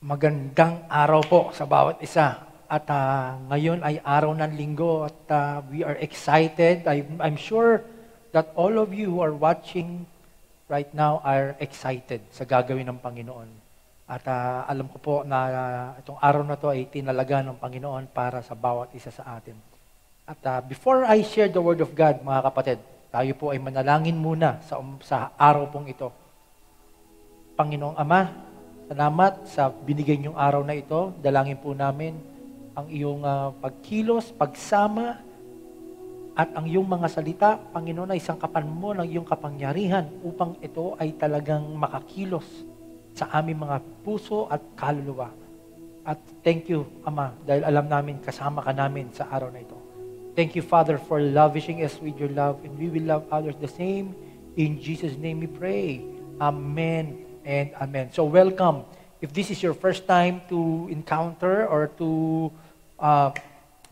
Magandang araw po sa bawat isa. At ngayon ay araw ng linggo at we are excited. I'm sure that all of you who are watching right now are excited sa gagawin ng Panginoon. At alam ko po na itong araw na to ay tinalaga ng Panginoon para sa bawat isa sa atin. At before I share the Word of God, mga kapatid, tayo po ay manalangin muna sa araw pong ito. Panginoong Ama, salamat sa binigay niyong araw na ito. Dalangin po namin ang iyong pagkilos, pagsama, at ang iyong mga salita, Panginoon, ay sangkapan mo ng iyong kapangyarihan upang ito ay talagang makakilos sa aming mga puso at kaluluwa. At thank you, Ama, dahil alam namin kasama ka namin sa araw na ito. Thank you, Father, for lavishing us with your love, and we will love others the same. In Jesus' name we pray. Amen and amen. So welcome. If this is your first time to encounter or to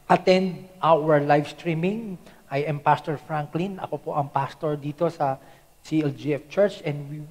attend our live streaming, I am Pastor Franklin. Ako po ang pastor dito sa CLGF Church, and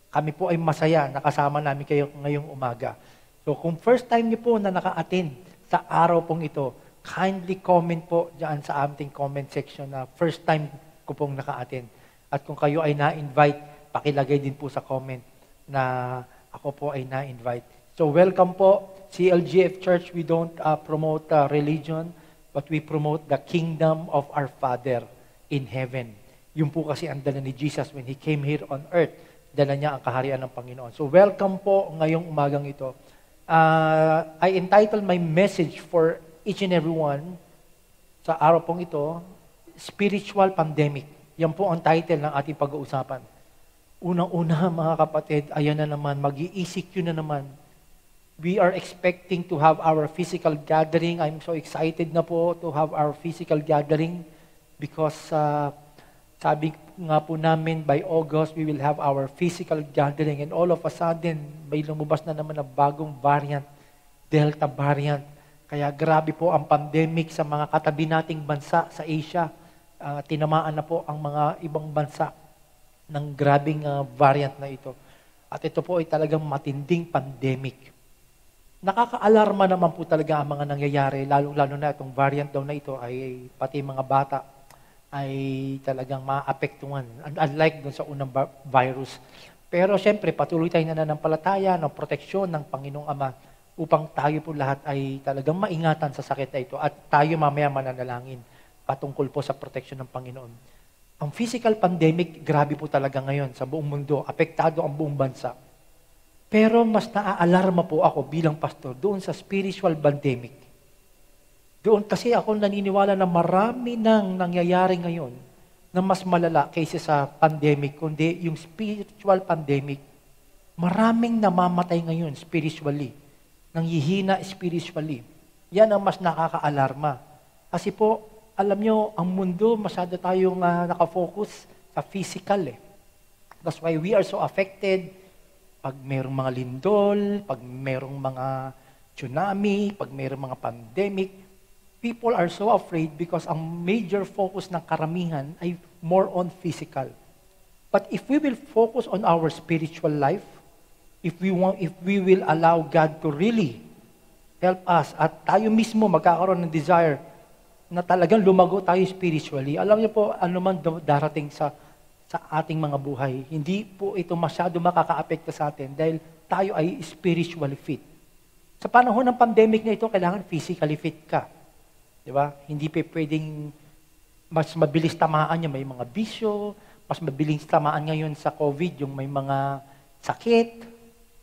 kami po ay masaya nakasama namin kayo ngayong umaga. So kung first time niyo po na naka-attend sa araw pong ito, kindly comment po dyan sa ating comment section na first time ko pong naka-attend. At kung kayo ay na-invite, pakilagay din po sa comment na ako po ay na-invite. So welcome po, CLGF Church. We don't promote religion, but we promote the kingdom of our Father in heaven. Yun po kasi ang dala ni Jesus when He came here on earth. Dala niya ang kaharian ng Panginoon. So welcome po ngayong umagang ito. I entitled my message for each and every one sa araw pong ito, Spiritual Pandemic. Yan po ang title ng ating pag-uusapan. Unang-una, mga kapatid, ayan na naman, mag-i-ECQ na naman. We are expecting to have our physical gathering. I'm so excited na po to have our physical gathering because sabi nga po namin, by August, we will have our physical gathering. And all of a sudden, may lumabas na naman na bagong variant, Delta variant. Kaya grabe po ang pandemic sa mga katabi nating bansa sa Asia. Tinamaan na po ang mga ibang bansa ng grabing variant na ito. At ito po ay talagang matinding pandemic. Nakaka-alarma naman po talaga ang mga nangyayari, lalo na itong variant daw na ito ay pati mga bata ay talagang maapektuhan. Unlike dun sa unang virus. Pero syempre, patuloy tayo nananampalataya ng proteksyon ng Panginoong Ama upang tayo po lahat ay talagang maingatan sa sakit na ito at tayo mamaya mananalangin patungkol po sa proteksyon ng Panginoon. Ang physical pandemic, grabe po talaga ngayon sa buong mundo. Apektado ang buong bansa. Pero mas naaalarma po ako bilang pastor doon sa spiritual pandemic. Doon kasi ako naniniwala na marami nang nangyayari ngayon na mas malala kaysa sa pandemic, kundi yung spiritual pandemic. Maraming namamatay ngayon spiritually. Nanghihina spiritually. Yan ang mas nakakaalarma. Kasi po, alam nyo, ang mundo, masyado tayong nakafocus sa physical. That's why we are so affected pag mayroong mga lindol, pag mayroong mga tsunami, pag mayroong mga pandemic. People are so afraid because ang major focus ng karamihan ay more on physical. But if we will focus on our spiritual life, if we will allow God to really help us at tayo mismo magkakaroon ng desire na talagang lumago tayo spiritually. Alam niyo po, ano man darating sa ating mga buhay, hindi po ito masyado makaka-apekto sa atin dahil tayo ay spiritually fit. Sa panahon ng pandemic na ito, kailangan physically fit ka. Di ba? Hindi pa pwedeng mas mabilis tamaan niya, may mga bisyo, mas mabilis tamaan ngayon sa COVID, yung may mga sakit.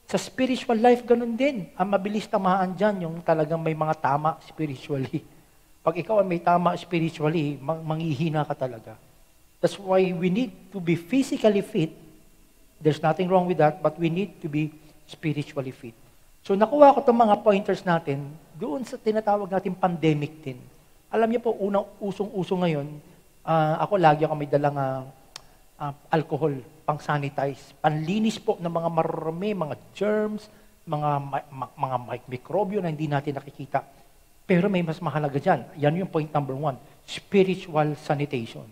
Sa spiritual life, ganun din. Ang mabilis tamaan dyan, yung talagang may mga tama spiritually. Pag ikaw ay may tama spiritually, manghihina ka talaga. That's why we need to be physically fit. There's nothing wrong with that, but we need to be spiritually fit. So nakuha ko itong mga pointers natin doon sa tinatawag natin pandemic din. Alam niyo po, unang usong-uso ngayon, ako lagi ako may dalang alcohol, pang-sanitize, panlinis po ng mga marami, mga germs, mga mikrobyo na hindi natin nakikita. Pero may mas mahalaga dyan. Yan yung point number 1. Spiritual sanitation.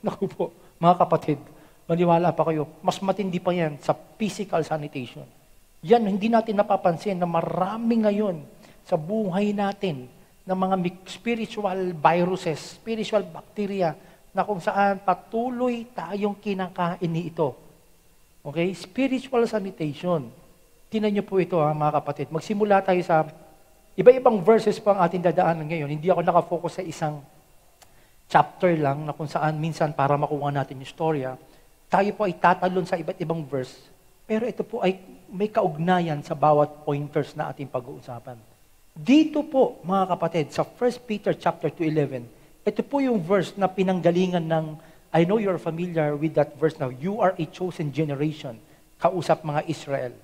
Naku po, mga kapatid, maniwala pa kayo, mas matindi pa yan sa physical sanitation. Yan, hindi natin napapansin na marami ngayon sa buhay natin ng mga spiritual viruses, spiritual bacteria, na kung saan patuloy tayong kinakain ito. Okay? Spiritual sanitation. Tingnan niyo po ito mga kapatid. Magsimula tayo sa iba-ibang verses pa ang ating dadaanan ngayon. Hindi ako nakafocus sa isang chapter lang na kung saan minsan para makuha natin yung storya, tayo po ay tatalon sa iba't ibang verse. Pero ito po ay may kaugnayan sa bawat pointers na ating pag-uusapan. Dito po, mga kapatid, sa 1 Peter chapter 2:11, ito po yung verse na pinanggalingan ng, I know you're familiar with that verse now, you are a chosen generation, kausap mga Israel.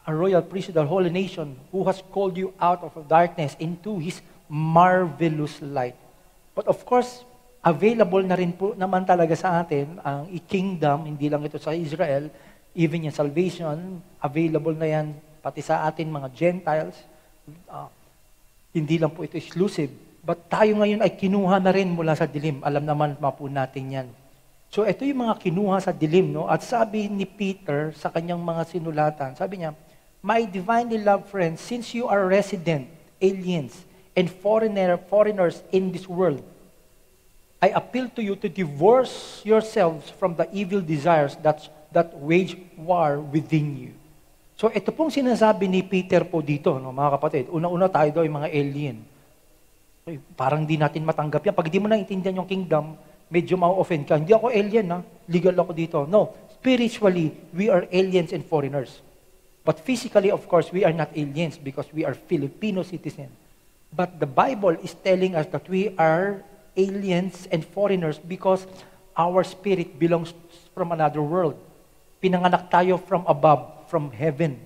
A royal priesthood, a holy nation, who has called you out of darkness into His marvelous light. But of course, available na rin po naman talaga sa atin ang kingdom, hindi lang ito sa Israel, even yung salvation, available na yan pati sa atin mga Gentiles. Hindi lang po ito exclusive. But tayo ngayon ay kinuha na rin mula sa dilim. Alam naman po natin yan. So ito yung mga kinuha sa dilim. No? At sabi ni Peter sa kanyang mga sinulatan, sabi niya, my divinely loved friends, since you are resident, aliens, and foreigners in this world, I appeal to you to divorce yourselves from the evil desires that wage war within you. So ito pong sinasabi ni Peter po dito, no, mga kapatid. Una-una tayo daw yung mga alien. Parang di natin matanggap yan. Pag di mo naintindihan yung kingdom, medyo ma-offend ka. Hindi ako alien, ha? Legal ako dito. No. Spiritually, we are aliens and foreigners. But physically, of course, we are not aliens because we are Filipino citizens. But the Bible is telling us that we are aliens and foreigners because our spirit belongs from another world. Pinanganak tayo from above, from heaven.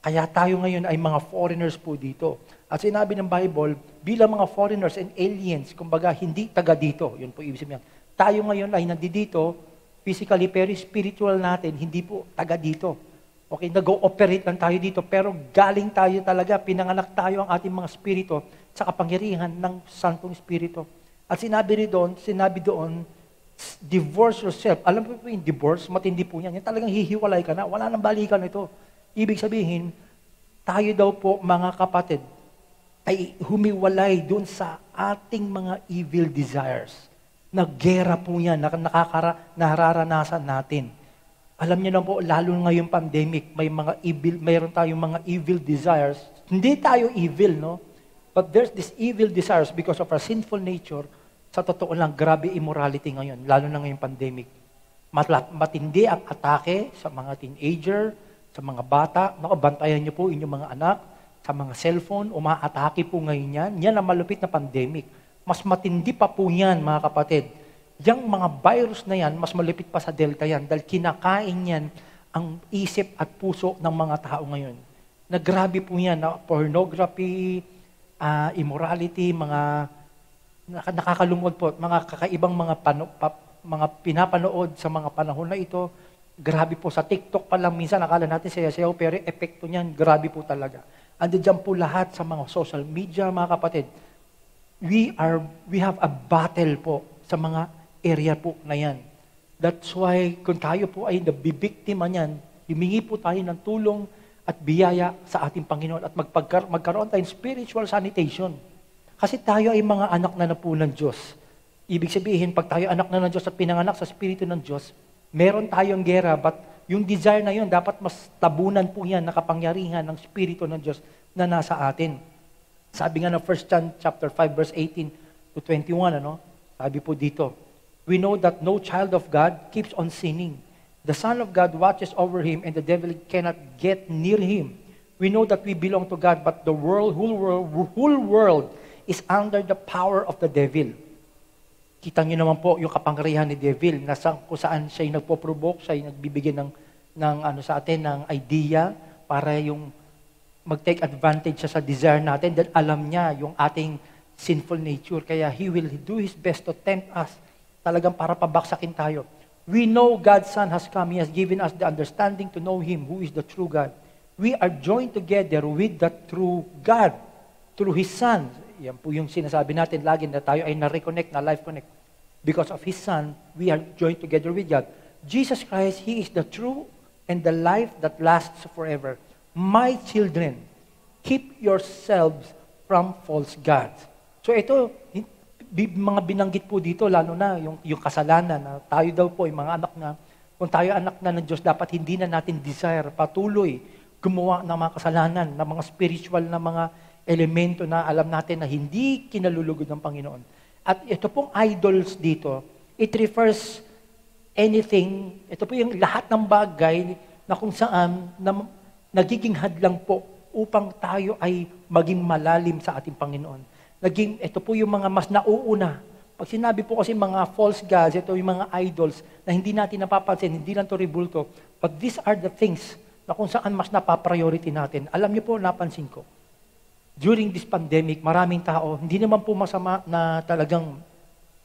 Kaya tayo ngayon ay mga foreigners po dito. At sinabi ng Bible, bilang mga foreigners and aliens, kumbaga hindi taga dito. Yun po ibig sabihin. Tayo ngayon ay nandito, physically, pero spiritual natin, hindi po taga dito. Okay, nag-ooperate lang tayo dito, pero galing tayo talaga, pinanganak tayo ang ating mga spirito sa kapangyarihan ng Santong Espiritu. At sinabi doon, divorce yourself. Alam mo po yung divorce, matindi po yan. Yan talagang hihiwalay ka na, wala nang balikan ito. Ibig sabihin, tayo daw po mga kapatid, ay humiwalay doon sa ating mga evil desires. Naggera po yan, nararanasan natin. Alam niyo na po, lalo ngayong pandemic, mayroon tayong mga evil desires. Hindi tayo evil, no? But there's this evil desires because of our sinful nature. Sa totoo lang, grabe immorality ngayon, lalo na ngayong pandemic. Matindi ang atake sa mga teenager, sa mga bata. Naku, bantayan niyo po inyong mga anak, sa mga cellphone, umaatake po ngayon yan. Yan ang malupit na pandemic. Mas matindi pa po yan, mga kapatid. Yang mga virus na yan, mas malupit pa sa Delta yan dahil kinakain yan ang isip at puso ng mga tao ngayon. Nagrabe po yan, na pornography, immorality, mga nakakalungkot po, mga kakaibang mga pinapanood sa mga panahon na ito. Grabe po, sa TikTok pa lang minsan, akala natin sayaw-sayaw, pero epekto niyan, grabe po talaga. Andiyan po lahat sa mga social media, mga kapatid. We have a battle po sa mga area po na yan. That's why, kung tayo po ay nabibiktima niyan, humingi po tayo ng tulong at biyaya sa ating Panginoon at magkaroon tayong spiritual sanitation. Kasi tayo ay mga anak na po ng Diyos. Ibig sabihin, pag tayo anak na ng Diyos at pinanganak sa Espiritu ng Diyos, meron tayong gera, but yung desire na yun, dapat mas tabunan po yan na kapangyarihan ng Espiritu ng Diyos na nasa atin. Sabi nga ng 1 John chapter 5, verse 18 to 21, sabi po dito, we know that no child of God keeps on sinning. The Son of God watches over him and the devil cannot get near him. We know that we belong to God, but the whole world is under the power of the devil. Kita niyo naman po yung kapangyarihan ni devil, kung saan siya yung nagpo-provoke, siya yung nagbibigay ng sa atin, ng idea, para yung mag-take advantage siya sa desire natin, dahil alam niya yung ating sinful nature. Kaya he will do his best to tempt us, talagang para pabaksakin tayo. We know God's Son has come. He has given us the understanding to know Him, who is the true God. We are joined together with the true God through His Son. Yan po yung sinasabi natin lagi na tayo ay na-reconnect, na-life connect. Because of His Son, we are joined together with God. Jesus Christ, He is the true and the life that lasts forever. My children, keep yourselves from false gods. So ito, mga binanggit po dito, lalo na yung kasalanan, na tayo daw po, yung mga anak na, kung tayo anak na ng Diyos, dapat hindi na natin desire, patuloy, gumawa ng mga kasalanan, ng mga spiritual na mga elemento na alam natin na hindi kinalulugod ng Panginoon. At ito pong idols dito, it refers anything, ito po yung lahat ng bagay na kung saan na nagiging hadlang po upang tayo ay maging malalim sa ating Panginoon. Ito po yung mga mas nauuna. Pag sinabi po kasi mga false gods, ito yung mga idols na hindi natin napapansin, hindi lang to rebulto, but these are the things na kung saan mas napapriority natin. Alam niyo po, napansin ko, during this pandemic, maraming tao, hindi naman po masama na talagang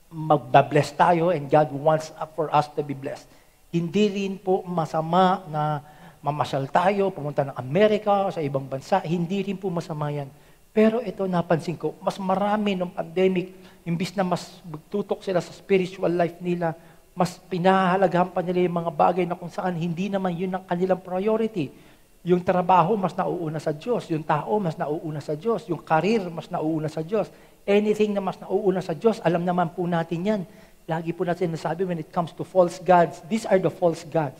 magbabless tayo and God wants for us to be blessed. Hindi rin po masama na mamasyal tayo, pumunta ng Amerika, sa ibang bansa, hindi rin po masama yan. Pero ito napansin ko, mas marami ng pandemic, imbis na mas tutok sila sa spiritual life nila, mas pinahahalagahan pa nila yung mga bagay na kung saan hindi naman yun ang kanilang priority. Yung trabaho, mas nauuna sa Diyos. Yung tao, mas nauuna sa Diyos. Yung career, mas nauuna sa Diyos. Anything na mas nauuna sa Diyos, alam naman po natin yan. Lagi po natin nasabi when it comes to false gods, these are the false gods.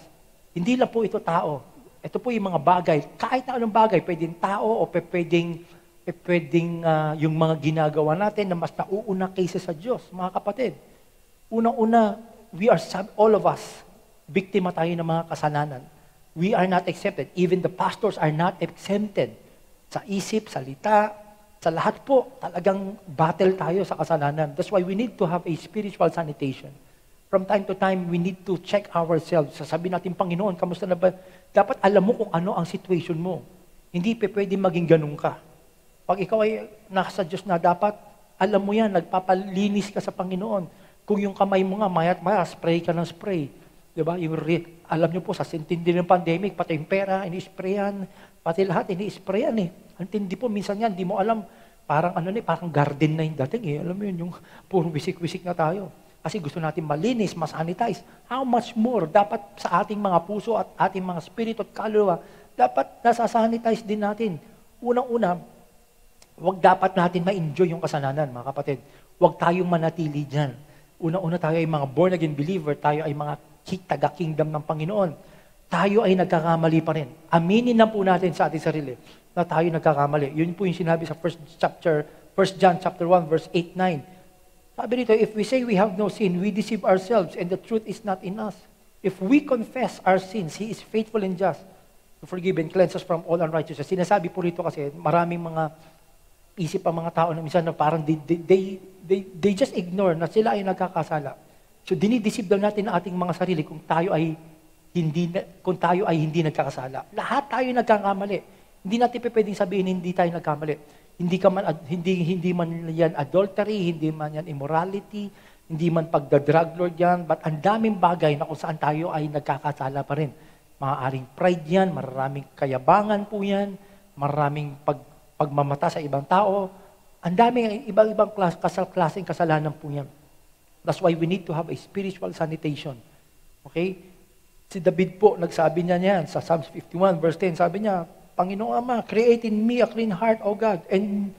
Hindi lang po ito tao. Ito po yung mga bagay. Kahit na anong bagay, pwedeng tao o pwedeng yung mga ginagawa natin na mas nauuna kaysa sa Diyos, mga kapatid. Unang-una, all of us, biktima tayo ng mga kasalanan. We are not accepted. Even the pastors are not exempted. Sa isip, salita, sa lahat po, talagang battle tayo sa kasalanan. That's why we need to have a spiritual sanitation. From time to time, we need to check ourselves. Sasabihin natin, Panginoon, kamusta na ba? Dapat alam mo kung ano ang situation mo. Hindi pwede maging ganun ka. Pag ikaw ay nasa Diyos na, dapat alam mo yan, nagpapalinis ka sa Panginoon. Kung yung kamay mo nga, mayat-maya, spray ka ng spray. Diba? Alam nyo po, sa sintindi ng pandemic, pati yung pera, ini-sprayan, pati lahat, ini-sprayan eh. Ang tindi po, minsan yan, di mo alam, parang parang garden na yung dating eh. Alam mo yun, yung puro wisik-wisik na tayo. Kasi gusto natin malinis, mas-sanitize. How much more dapat sa ating mga puso at ating mga spirito at kaluluwa, dapat nasasanitize din natin. Unang-una, huwag dapat natin ma-enjoy yung kasalanan, mga kapatid. Huwag tayong manatili dyan. Unang-una tayo ay mga born-again believer, tayo ay mga taga-kingdom ng Panginoon. Tayo ay nagkakamali pa rin. Aminin na po natin sa ating sarili na tayo nagkakamali. Yun po yung sinabi sa 1 John chapter 1, verse 8-9. Sabi dito, if we say we have no sin, we deceive ourselves and the truth is not in us. If we confess our sins, He is faithful and just to forgive and cleanse us from all unrighteousness. Sinasabi po rito kasi maraming mga isip ang mga tao na minsan na parang they just ignore na sila ay nagkakasala. So dinideceive daw natin ang ating mga sarili kung tayo ay hindi nagkakasala. Lahat tayo nagkakamali. Hindi natin pwedeng sabihin hindi tayo nagkamali. Hindi man yan adultery, hindi man yan immorality, hindi man pagda-drug lord yan, but ang daming bagay na kung saan tayo ay nagkakasala pa rin. Maaaring pride yan, maraming kayabangan po yan, maraming pagmamata sa ibang tao. Ang daming ibang klaseng kasalanan po yan. That's why we need to have a spiritual sanitation. Okay? Si David po, nagsabi niya yan sa Psalms 51, verse 10, sabi niya, Panginoong Ama, create in me a clean heart, O God, and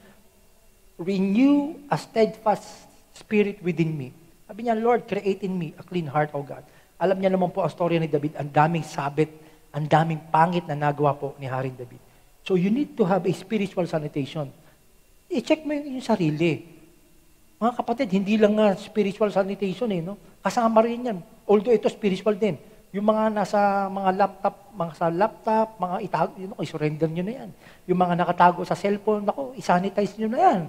renew a steadfast spirit within me. Sabi niya, Lord, create in me a clean heart, O God. Alam niya naman po ang storya ni David, ang daming sabit, ang daming pangit na nagawa po ni Haring David. So you need to have a spiritual sanitation. I-check mo yung sarili. Mga kapatid, hindi lang nga spiritual sanitation no? Kasama rin yan. Although ito spiritual din. Yung mga nasa mga laptop, mga itago, i-surrender nyo na yan. Yung mga nakatago sa cellphone, i-sanitize nyo na yan.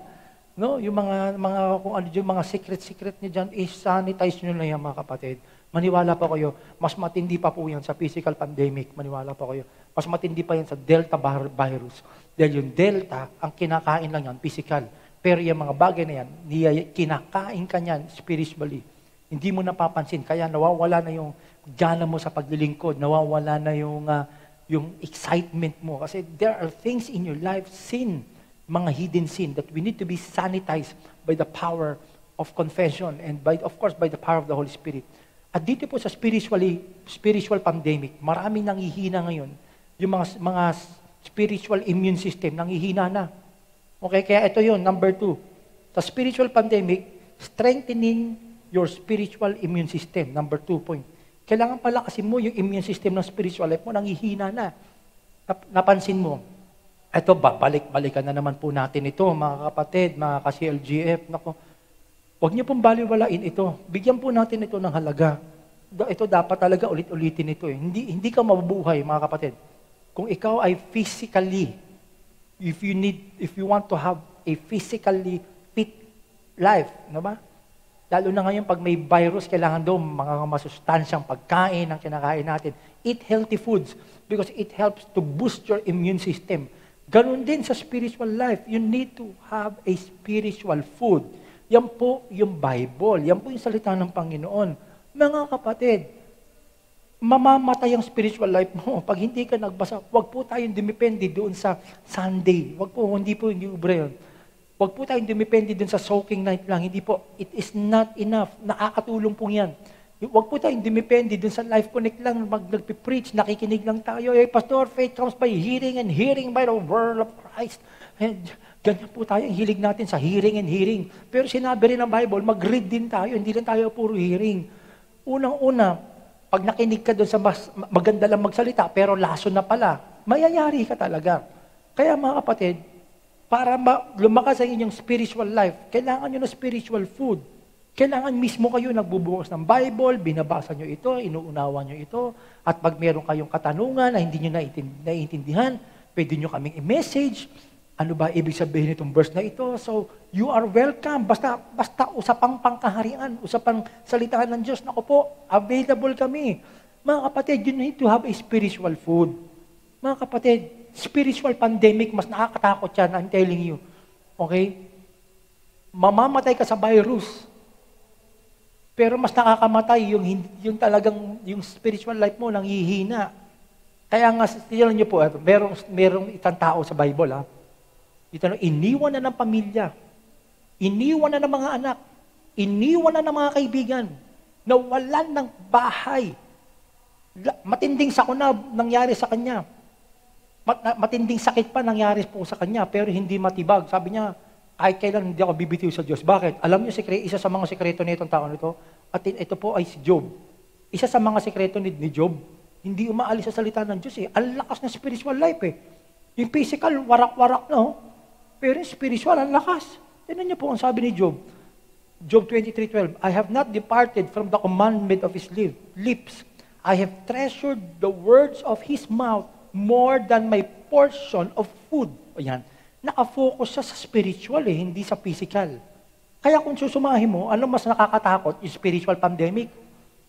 No? Yung mga kung ano yung mga secret nyo dyan, i-sanitize nyo na yan, mga kapatid. Maniwala pa kayo, mas matindi pa po yan sa physical pandemic. Maniwala pa kayo. Mas matindi pa yan sa Delta virus. Dahil yung Delta, ang kinakain lang yan, physical. Pero yung mga bagay na yan, kinakain ka yan spiritually. Hindi mo napapansin. Kaya nawawala na yung gana mo sa paglilingkod. Nawawala na yung excitement mo. Kasi there are things in your life, sin, mga hidden sin, that we need to be sanitized by the power of confession and of course, by the power of the Holy Spirit. At dito po sa spiritual pandemic, maraming nanghihina ngayon. Yung mga spiritual immune system, nanghihina na. Okay, kaya ito yun, number 2. Sa spiritual pandemic, strengthening your spiritual immune system. Number 2 point. Kailangan palakasin mo yung immune system ng spiritual life mo, nanghihina na. Napansin mo, ito, balik-balikan na naman po natin ito, mga kapatid, mga ka-CLGF. Nako, huwag niyo pong baliwalain ito. Bigyan po natin ito ng halaga. Ito dapat talaga ulit-ulitin ito. Hindi ka mabubuhay, mga kapatid. Kung ikaw ay physically, if you want to have a physically fit life, no ba? Lalo na ngayon, pag may virus, kailangan daw mga masustansyang pagkain ang kinakain natin. Eat healthy foods because it helps to boost your immune system. Ganun din sa spiritual life. You need to have a spiritual food. Yan po yung Bible. Yan po yung salita ng Panginoon. Mga kapatid, mamamatay ang spiritual life mo. Pag hindi ka nagbasa, wag po tayong dumipende doon sa Sunday. Hindi ubre yun. Wag po tayong dumipende doon sa soaking night lang. Hindi po. It is not enough. Nakakatulong po yan. Wag po tayong dumipende doon sa Life Connect lang, nagpipreach, nakikinig lang tayo. Pastor, faith comes by hearing and hearing by the word of Christ. And ganyan po tayo, ang hilig natin sa hearing and hearing. Pero sinabi rin ng Bible, mag-read din tayo, hindi lang tayo puro hearing. Unang-una, pag nakinig ka doon sa maganda lang magsalita, pero laso na pala, mayayari ka talaga. Kaya mga kapatid, para lumakas ang inyong spiritual life, kailangan nyo ng spiritual food. Kailangan mismo kayo nagbubukas ng Bible, binabasa nyo ito, inuunawa nyo ito, at pag meron kayong katanungan na hindi nyo naiintindihan, pwede nyo kaming i-message. Ano ba ibig sabihin itong verse na ito? So, you are welcome. Basta usapang pangkaharian, usapang salitaan ng Diyos. Naku po, available kami. Mga kapatid, you need to have a spiritual food. Mga kapatid, spiritual pandemic, mas nakakatakot yan, I'm telling you. Okay? Mamamatay ka sa virus. Pero mas nakakamatay yung talagang yung spiritual life mo nanghihina. Kaya nga, tingnan niyo po, merong isang tao sa Bible, ha? Ito, iniwan na ng pamilya, iniwan na ng mga anak, iniwan na ng mga kaibigan, nawalan ng bahay. Matinding sakuna nangyari sa kanya. Matinding sakit pa nangyari po sa kanya, pero hindi matibag. Sabi niya, kahit kailan hindi ako bibitiw sa Diyos. Bakit? Alam niyo, isa sa mga sekreto nitong tao nito, at ito po ay si Job. Isa sa mga sekreto ni Job, hindi umaalis sa salita ng Diyos eh. Ang lakas ng spiritual life eh. Yung physical, warak-warak na oh. Pero yung spiritual, ang lakas. Tignan niyo po ang sabi ni Job. Job 23:12, I have not departed from the commandment of his lips. I have treasured the words of his mouth more than my portion of food. Ayan. Naka-focus siya sa spiritual eh, hindi sa physical. Kaya kung susumahin mo, ano mas nakakatakot? Yung spiritual pandemic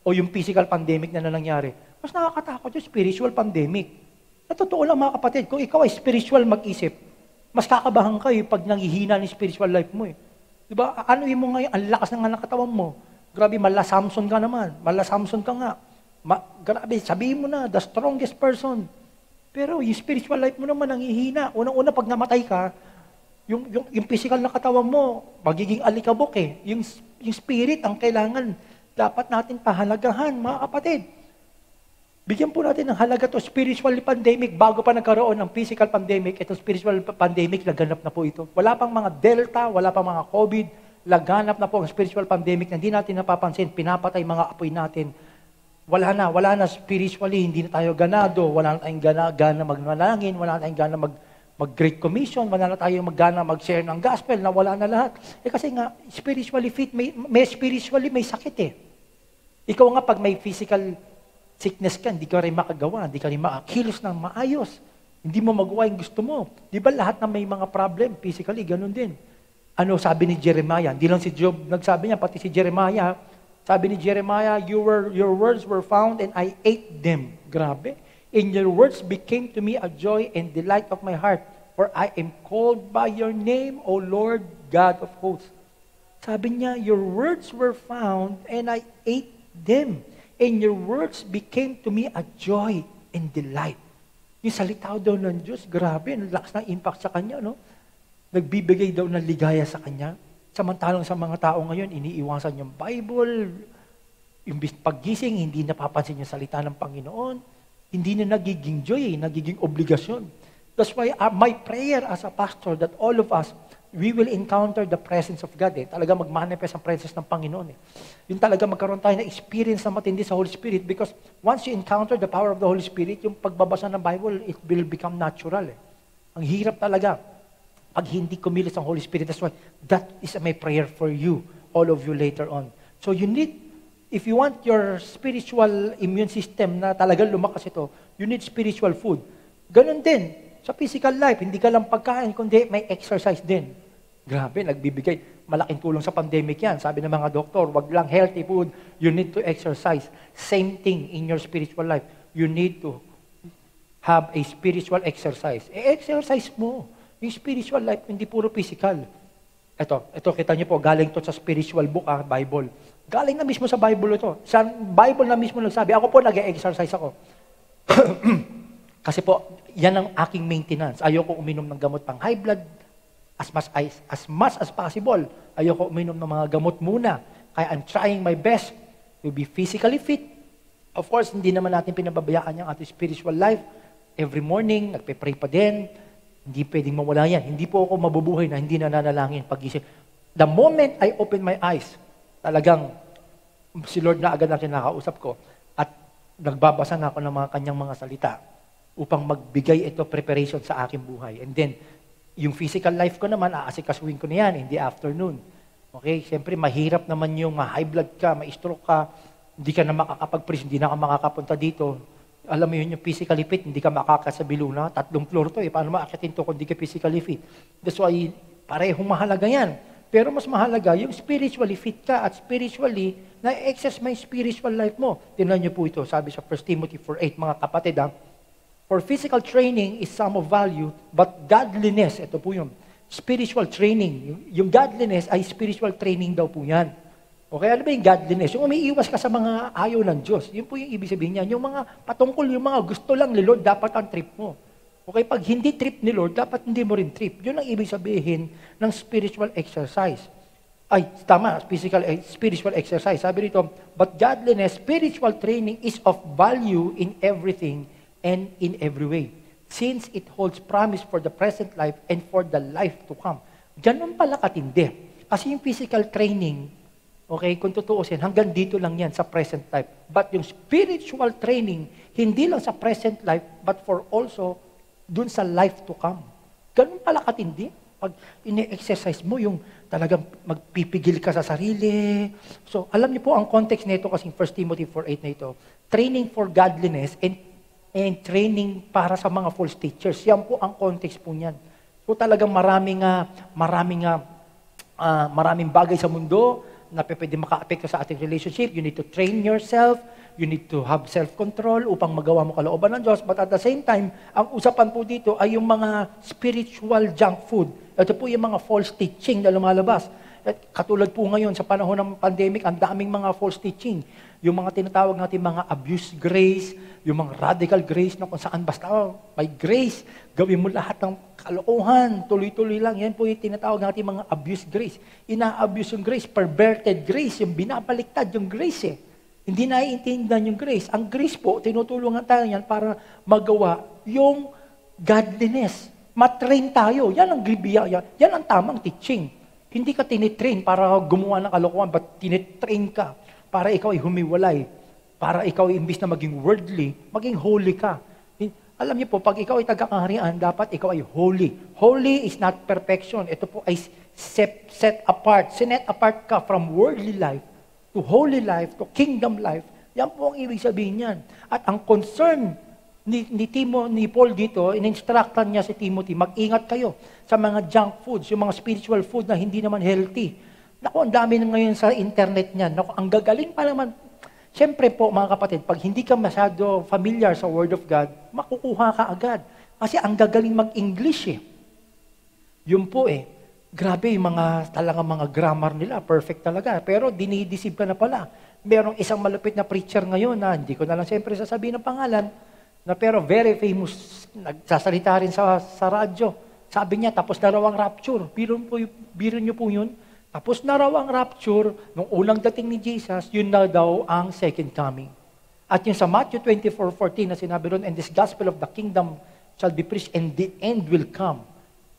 o yung physical pandemic na nangyari? Mas nakakatakot yung spiritual pandemic. Sa totoo lang mga kapatid, kung ikaw ay spiritual mag-isip, mas kakabahan kayo pag nanghihina ng spiritual life mo eh. Diba? Ano yung mo ngayon? Ang lakas ng anak katawan mo. Grabe, mala Samson ka naman. Mala Samson ka nga. Grabe, sabihin mo na, the strongest person. Pero yung spiritual life mo naman nanghihina. Unang-una, pag namatay ka, yung physical na katawan mo, magiging alikabok eh. Yung spirit ang kailangan, dapat natin pahalagahan, mga kapatid. Bigyan po natin ng halaga to spiritual pandemic bago pa nagkaroon ng physical pandemic. Itong spiritual pandemic, laganap na po ito. Wala pang mga Delta, wala pang mga COVID, laganap na po ang spiritual pandemic na hindi natin napapansin, pinapatay mga apoy natin. Wala na spiritually, hindi na tayo ganado, wala na tayong gana magmanalangin, wala na tayong gana mag-Great Commission, wala na tayong gana mag-share ng gospel, na wala na lahat. Eh kasi nga, spiritually fit, spiritually may sakit eh. Ikaw nga pag may physical sickness ka, hindi ka rin makagawa, hindi ka rin makakilos ng maayos. Hindi mo magawa yung gusto mo. Di ba lahat na may mga problem, physically, ganun din. Ano sabi ni Jeremiah? Hindi lang si Job nagsabi niya, pati si Jeremiah. Sabi ni Jeremiah, your words were found and I ate them. Grabe. And your words became to me a joy and delight of my heart. For I am called by your name, O Lord God of hosts. Sabi niya, your words were found and I ate them. And your words became to me a joy and delight. Yung salita daw ng Diyos, grabe, ang lakas ng impact sa kanya, no? Nagbibigay daw ng ligaya sa kanya. Samantalang sa mga tao ngayon, iniiwasan yung Bible, yung paggising, hindi napapansin yung salita ng Panginoon, hindi na nagiging joy, nagiging obligasyon. That's why my prayer as a pastor that all of us, we will encounter the presence of God. Talaga mag-manifest ang presence ng Panginoon. Yung talaga magkaroon tayo ng experience na matindi sa Holy Spirit because once you encounter the power of the Holy Spirit, yung pagbabasa ng Bible, it will become natural. Ang hirap talaga pag hindi kumilos ang Holy Spirit. That's why that is my prayer for you, all of you later on. So you need, if you want your spiritual immune system na talaga lumakas ito, you need spiritual food. Ganon din. Sa physical life, hindi ka lang pagkain, kundi may exercise din. Grabe, nagbibigay. Malaking tulong sa pandemic yan. Sabi ng mga doktor, wag lang healthy food, you need to exercise. Same thing in your spiritual life. You need to have a spiritual exercise. Exercise mo. Yung spiritual life, hindi puro physical. Ito kita niyo po, galing to sa spiritual book, Bible. Galing na mismo sa Bible ito. Sa Bible na mismo nagsabi, ako po nag-exercise ako. Kasi po, yan ang aking maintenance. Ayoko uminom ng gamot pang high blood as much as possible. Ayoko uminom ng mga gamot muna. Kaya I'm trying my best to be physically fit. Of course, hindi naman natin pinababayaan yung ating spiritual life. Every morning, nagpe-pray pa din. Hindi pwedeng mawala yan. Hindi po ako mabubuhay na hindi nananalangin pag-isip. The moment I open my eyes, talagang si Lord na agad ang kinakausap ko at nagbabasa na ako ng mga kanyang mga salita upang magbigay ito preparation sa aking buhay. And then, yung physical life ko naman, aasikasuhin ko na yan in the afternoon. Okay? Siyempre, mahirap naman yung ma-high blood ka, ma-stroke ka, hindi ka na makakapag-preach, hindi na ka makakapunta dito. Alam mo yun, yung physically fit, hindi ka makakasabi na, 3 floor to paano maakitin to kung hindi ka physically fit? That's why, parehong mahalaga yan. Pero mas mahalaga, yung spiritually fit ka at spiritually, na-access mo yung spiritual life mo. Tingnan niyo po ito, sabi sa 1 Timothy 4:8, mga kapatid, for physical training is some of value, but godliness, ito po yung spiritual training. Yung godliness ay spiritual training daw po yan. Okay, ano ba yung godliness? Yung umiiwas ka sa mga ayaw ng Diyos. Yun po yung ibig sabihin niyan. Yung mga patungkol, yung mga gusto lang ni Lord, dapat ang trip mo. Okay, pag hindi trip ni Lord, dapat hindi mo rin trip. Yun ang ibig sabihin ng spiritual exercise. Ay, tama, spiritual exercise. Sabi rito, but godliness, spiritual training is of value in everything and in every way, since it holds promise for the present life and for the life to come. Ganun pala katindi. Kasi yung physical training, okay, kung tutuusin, hanggang dito lang yan sa present life. But yung spiritual training, hindi lang sa present life, but for also dun sa life to come. Ganun pala katindi. Pag ini-exercise mo, yung talagang magpipigil ka sa sarili. So, alam niyo po ang context nito kasi 1 Timothy 4:8 na ito. Training for godliness and training para sa mga false teachers. Yan po ang context po niyan. So talagang maraming bagay sa mundo na pwede maka-apekto sa ating relationship. You need to train yourself. You need to have self-control upang magawa mo kalooban ng Diyos. But at the same time, ang usapan po dito ay yung mga spiritual junk food. Ito po yung mga false teaching na lumalabas. At katulad po ngayon sa panahon ng pandemic, ang daming mga false teaching. Yung mga tinatawag natin mga abuse grace, yung mga radical grace na kung saan basta may grace, gawin mo lahat ng kalokohan, tuloy-tuloy lang. Yan po yung tinatawag natin mga abuse grace. Ina-abuse yung grace, perverted grace, yung binabaliktad yung grace Hindi naiintindihan yung grace. Ang grace po, tinutulungan tayo yan para magawa yung godliness. Matrain tayo. Yan ang bibiyaya. Yan ang tamang teaching. Hindi ka tinitrain para gumawa ng kalokohan, but tinitrain ka para ikaw ay humiwalay. Para ikaw ay imbis na maging worldly, maging holy ka. Alam niyo po, pag ikaw ay tagakaharian, dapat ikaw ay holy. Holy is not perfection. Ito po ay set apart. Sinet apart ka from worldly life to holy life, to kingdom life. Yan po ang ibig sabihin niyan. At ang concern ni Paul dito, in-instructan niya si Timothy, mag-ingat kayo sa mga junk foods, yung mga spiritual food na hindi naman healthy. Naku, ang dami na ngayon sa internet niyan. Naku, ang gagaling pa naman. Siyempre po, mga kapatid, pag hindi ka masyado familiar sa Word of God, makukuha ka agad. Kasi ang gagaling mag-English Yun po grabe yung talagang mga grammar nila, perfect talaga. Pero dinideceive ka na pala. Merong isang malupit na preacher ngayon na hindi ko na lang siyempre sasabihin ng pangalan, na pero very famous, nagsasalita rin sa radyo. Sabi niya, tapos na raw ang rapture. Biro niyo po yun. Tapos na raw ang rapture, nung unang dating ni Jesus, yun na daw ang second coming. At yung sa Matthew 24:14 na sinabi ron, and this gospel of the kingdom shall be preached and the end will come.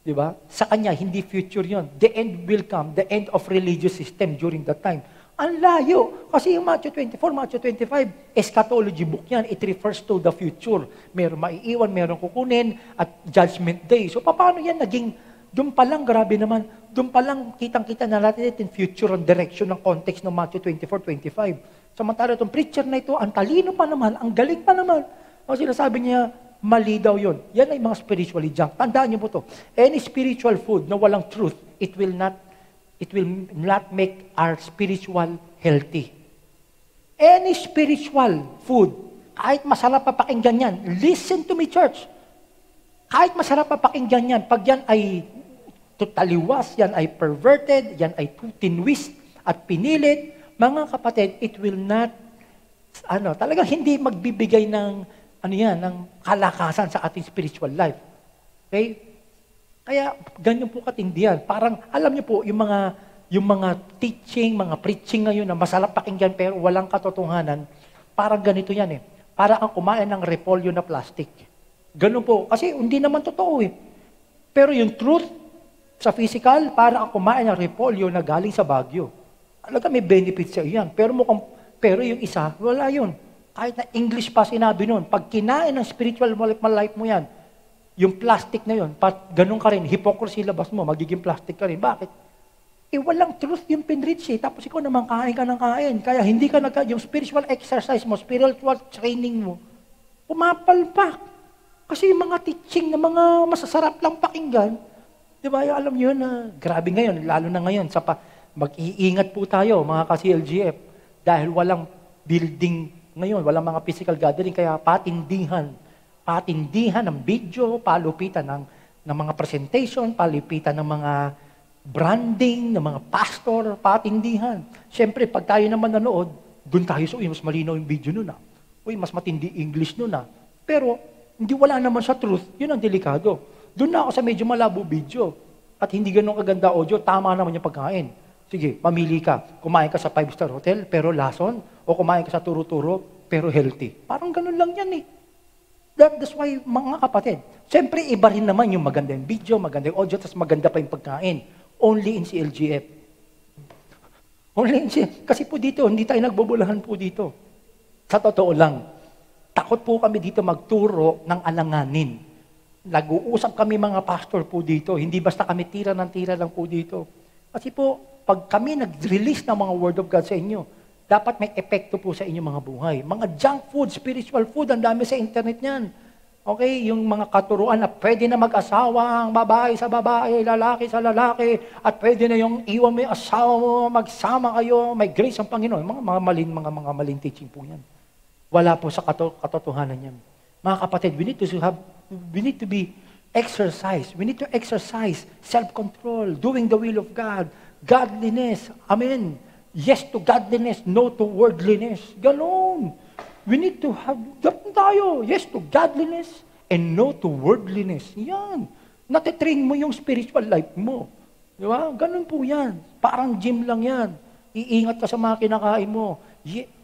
Di ba? Sa kanya, hindi future yon. The end will come, the end of religious system during that time. Ang layo. Kasi yung Matthew 24, Matthew 25, eschatology book yan. It refers to the future. Meron maiiwan, meron kukunin, at judgment day. So, paano yan naging, doon pa lang, grabe naman, doon pa lang, kitang-kita na natin yung future and direction ng context ng Matthew 24, 25. Samantala, itong preacher na ito, ang talino pa naman, ang galing pa naman. Ang sinasabi niya, mali daw yun. Yan ay mga spiritually junk. Tandaan niyo po to. Any spiritual food na walang truth, it will not make our spiritual healthy. Any spiritual food, kahit masarap pa pakinggan yan, listen to me, church. Kahit masarap pa pakinggan yan, pag yan ay taliwas, yan ay perverted, yan ay tinwist at pinilit, mga kapatid, it will not, talagang hindi magbibigay ng ng kalakasan sa ating spiritual life. Okay? Kaya, ganyan po katindihan. Parang, alam niyo po, yung mga teaching, mga preaching ngayon na masarap pakinggan pero walang katotohanan, parang ganito yan eh. Para ang kumain ng repolyo na plastic. Ganun po. Kasi hindi naman totoo eh. Pero yung truth sa physical, para ang kumain ng repolyo na galing sa Baguio. Talaga may benefits sa iyan. Pero yung isa, wala yun. Kahit na English pa sinabi nun, pag kinain ng spiritual life mo yan, yung plastic na yun, ganun ka rin, hypocrisy labas mo, magiging plastic ka rin. Bakit? Walang truth yung pinrich eh. Tapos ikaw naman kain ka ng kain. Kaya hindi ka yung spiritual exercise mo, spiritual training mo, pumapalpak. Kasi yung mga teaching na mga masasarap lang pakinggan, di ba, alam nyo na, grabe ngayon, lalo na ngayon, mag-iingat po tayo, mga ka-CLGF, dahil walang building ngayon, walang mga physical gathering, kaya patindihan ng video, palupitan ng mga presentation, palupitan ng mga branding, ng mga pastor, patindihan. Siyempre, pag tayo naman nanood, doon tayo mas malinaw yung video nun ah. Mas matindi English nun ah. Pero, hindi wala naman sa truth, yun ang delikado. Doon na ako sa medyo malabo video, at hindi ganun kaganda audio, tama naman yung pagkain. Sige, mamili ka. Kumain ka sa 5-star hotel, pero lason, o kumain ka sa turo-turo, pero healthy. Parang ganun lang yan eh. That's why, mga kapatid, siyempre iba rin naman yung magandang video, magandang audio, tapos maganda pa yung pagkain. Only in CLGF. Only in CLGF. Kasi po dito, hindi tayo nagbubulahan po dito. Sa totoo lang, takot po kami dito magturo ng alanganin. Nag-uusap kami mga pastor po dito, hindi basta kami tira ng tira lang po dito. Kasi po, pag kami nag-release ng mga word of God sa inyo, dapat may epekto po sa inyong mga buhay. Mga junk food, spiritual food, ang dami sa internet niyan. Okay, yung mga katuruan na pwede na mag-asawa ang babae sa babae, lalaki sa lalaki, at pwede na yung iwan mo yung asawa mo, magsama kayo, may grace ang Panginoon. Mga maling teaching po yan. Wala po sa katotohanan yan. Mga kapatid, we need to be exercise. We need to exercise self-control, doing the will of God, godliness. Amen. Yes to godliness, no to worldliness. Ganon. We need to have, ganun tayo. Yes to godliness and no to worldliness. Yan. Natitrain mo yung spiritual life mo. Di ba? Ganun po yan. Parang gym lang yan. Iingat ka sa mga kinakain mo.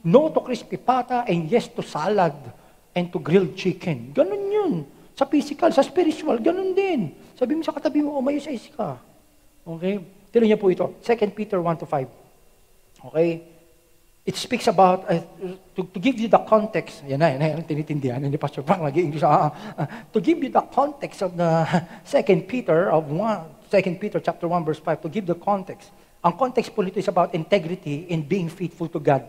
No to crispy pata and yes to salad and to grilled chicken. Ganun yun. Sa physical, sa spiritual, ganun din. Sabi mo sa katabi mo, umayos-ayos ka. Okay? Tinan niyo po ito. 2 Peter 1-5. Okay? It speaks about, to give you the context, yan na, tinitindihan, hindi Pastor Frank, nag-i-English, to give you the context of the 2 Peter chapter 1, verse 5, to give the context. Ang context po nito is about integrity and being faithful to God.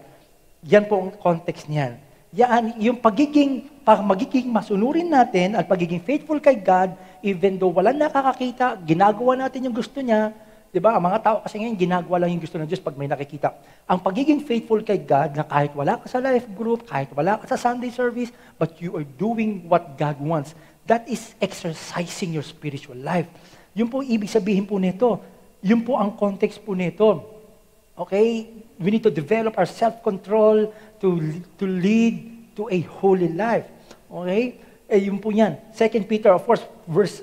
Yan po ang context niyan. Yan, yung magiging masunurin natin at pagiging faithful kay God, even though wala nakakakita, ginagawa natin yung gusto niya. Diba? Ang mga tao kasi ngayon, ginagawa lang yung gusto ng Diyos pag may nakikita. Ang pagiging faithful kay God, na kahit wala ka sa life group, kahit wala ka sa Sunday service, but you are doing what God wants, that is exercising your spiritual life. Yun po ibig sabihin po nito. Yun po ang context po nito. Okay? We need to develop our self-control to lead to a holy life. Okay? Yun po yan. 2 Peter, of course,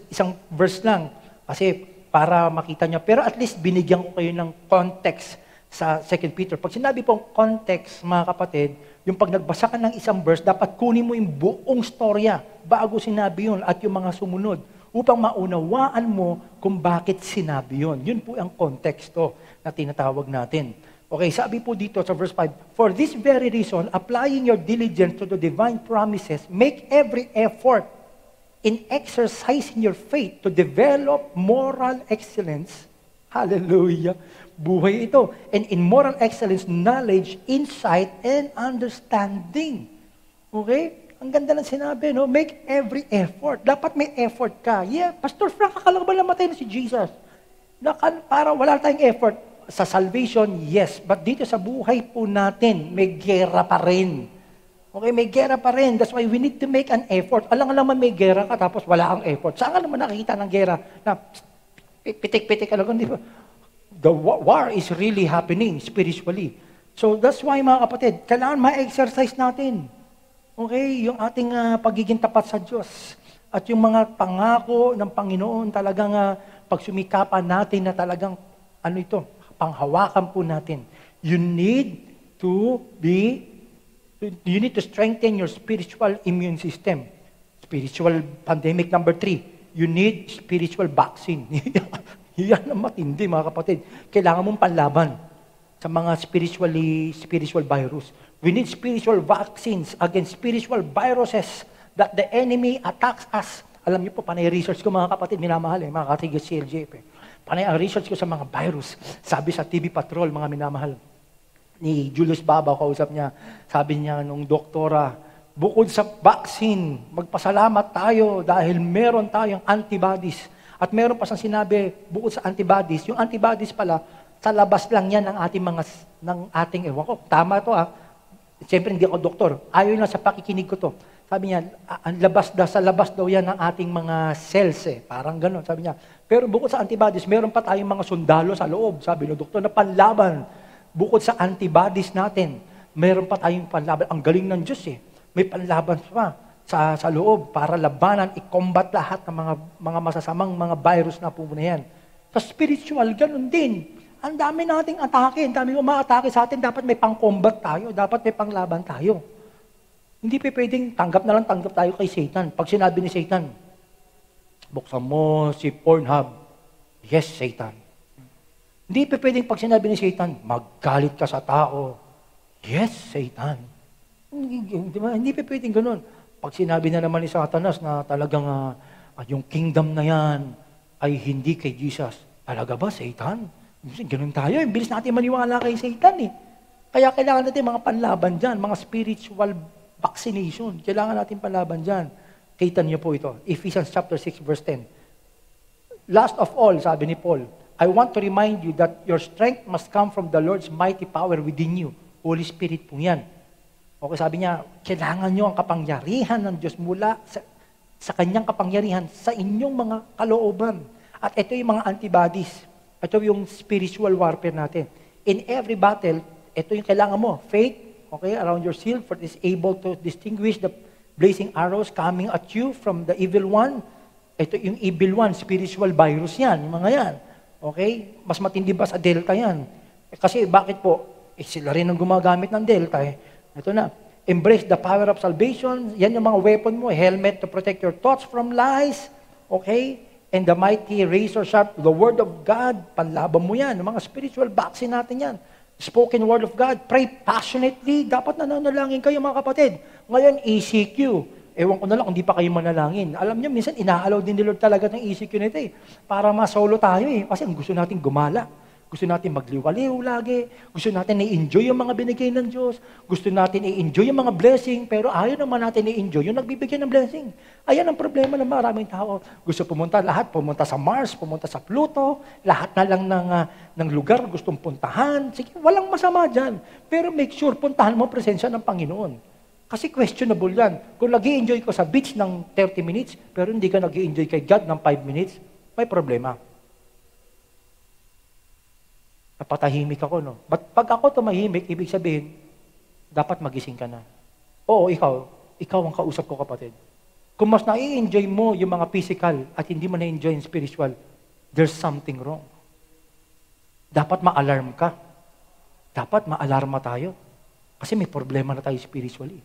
isang verse lang. Kasi para makita niyo. Pero at least binigyan ko kayo ng context sa 2 Peter. Pag sinabi pong context, mga kapatid, Yung pag nagbasa ka ng isang verse, dapat kunin mo yung buong storya bago sinabi yun at yung mga sumunod upang maunawaan mo kung bakit sinabi yun. Yun po ang konteksto na tinatawag natin. Okay, sabi po dito sa verse 5, "For this very reason, applying your diligence to the divine promises, make every effort in exercising your faith to develop moral excellence." Hallelujah. Buhay ito. And in moral excellence, knowledge, insight, and understanding. Okay? Ang ganda ng sinabi, no? Make every effort. Dapat may effort ka. Yeah, Pastor Frank, akala ko ba namatay na si Jesus? Para wala tayong effort. Sa salvation, yes. But dito sa buhay po natin, may gera pa rin. Okay, may gera pa rin. That's why we need to make an effort. Alang-alang may gera ka, tapos wala kang effort. Saan ka naman nakikita ng gera? Na pitik-pitik ka lang, di ba? The war is really happening spiritually. So that's why mga kapatid, kailangan ma-exercise natin. Okay, yung ating pagiging tapat sa Diyos. At yung mga pangako ng Panginoon talagang pagsumikapan natin na talagang panghawakan po natin. You need to strengthen your spiritual immune system. Spiritual pandemic number 3. You need spiritual vaccine. Yan ang matindi, mga kapatid. Kailangan mong panlaban sa mga spiritual virus. We need spiritual vaccines against spiritual viruses that the enemy attacks us. Alam niyo po, panay research ko, mga kapatid, minamahal mga katigas CLJF. Panay ang research ko sa mga virus. Sabi sa TV Patrol, mga minamahal, ni Julius Babaw, kausap niya, sabi niya nung doktora, bukod sa vaccine, magpasalamat tayo dahil meron tayong antibodies. At meron pa siyang sinabi, bukod sa antibodies, yung antibodies pala, sa labas lang yan ng ating ewan ko. Tama to Siyempre hindi ako doktor. Ayon lang sa pakikinig ko to. Sabi niya, sa labas daw yan ng ating mga cells Parang gano'n, sabi niya. Pero bukod sa antibodies, meron pa tayong mga sundalo sa loob, sabi ng doktor, na panlaban. Bukod sa antibodies natin, meron pa tayong panlaban. Ang galing ng Diyos May panlaban pa sa loob para labanan, i-combat lahat ng mga masasamang mga virus na po na yan. Sa spiritual, ganun din. Ang dami nating atake, ang dami umaatake sa atin, dapat may pang-combat tayo, dapat may panglaban tayo. Hindi pa pwedeng tanggap tayo kay Satan. Pag sinabi ni Satan, buksan mo si Pornhub, yes, Satan. Hindi pa pwedeng pag sinabi ni Satan, maggalit ka sa tao, yes, Satan. Hindi pa pwedeng ganun. Pag sinabi na naman ni Satanas na talagang yung kingdom na yan ay hindi kay Jesus, talaga ba, Satan? Ganun tayo. Bilis natin maniwala kay Satan Kaya kailangan natin mga panlaban dyan, mga spiritual vaccination. Kailangan natin panlaban dyan. Kita niyo po ito. Ephesians chapter 6 verse 10. Last of all, sabi ni Paul, I want to remind you that your strength must come from the Lord's mighty power within you. Holy Spirit po yan. Okay, sabi niya, kailangan nyo ang kapangyarihan ng Diyos mula sa kanyang kapangyarihan sa inyong mga kalooban. At ito yung mga antibodies. Ito yung spiritual warfare natin. In every battle, ito yung kailangan mo. Faith, okay, around your shield, for it is able to distinguish the blazing arrows coming at you from the evil one. Ito yung evil one, spiritual virus yan, yung mga yan. Okay? Mas matindi ba sa Delta yan? Kasi bakit po? Sila rin ang gumagamit ng Delta Ito na. Embrace the power of salvation. Yan yung mga weapon mo. Helmet to protect your thoughts from lies. Okay? And the mighty razor sharp, the word of God. Panlaban mo yan. Yung mga spiritual vaccine natin yan. Spoken word of God. Pray passionately. Dapat nananalangin kayo mga kapatid. Ngayon, ECQ. Ewan ko na lang, hindi pa kayo manalangin. Alam niyo, minsan inaalaw din ni Lord talaga ng ECQ nito Para masolo tayo Kasi ang gusto natin gumala. Gusto natin magliwaliw lagi. Gusto natin i-enjoy yung mga binigay ng Diyos. Gusto natin i-enjoy yung mga blessing. Pero ayaw naman natin i-enjoy yung nagbibigay ng blessing. Ayan ang problema ng maraming tao. Gusto pumunta sa Mars, pumunta sa Pluto. Lahat na lang ng lugar gustong puntahan. Sige, walang masama dyan. Pero make sure, puntahan mo presensya ng Panginoon. Kasi questionable yan. Kung nag-i-enjoy ko sa beach ng 30 minutes, pero hindi ka nag-i-enjoy kay God ng 5 minutes, may problema. Napatahimik ako, no? But pag ako tumahimik, ibig sabihin, dapat magising ka na. Oo, ikaw ang kausap ko, kapatid. Kung mas na-i-enjoy mo yung mga physical at hindi mo na-enjoy yung spiritual, there's something wrong. Dapat ma-alarm ka. Dapat ma-alarma tayo. Kasi may problema na tayo spiritually.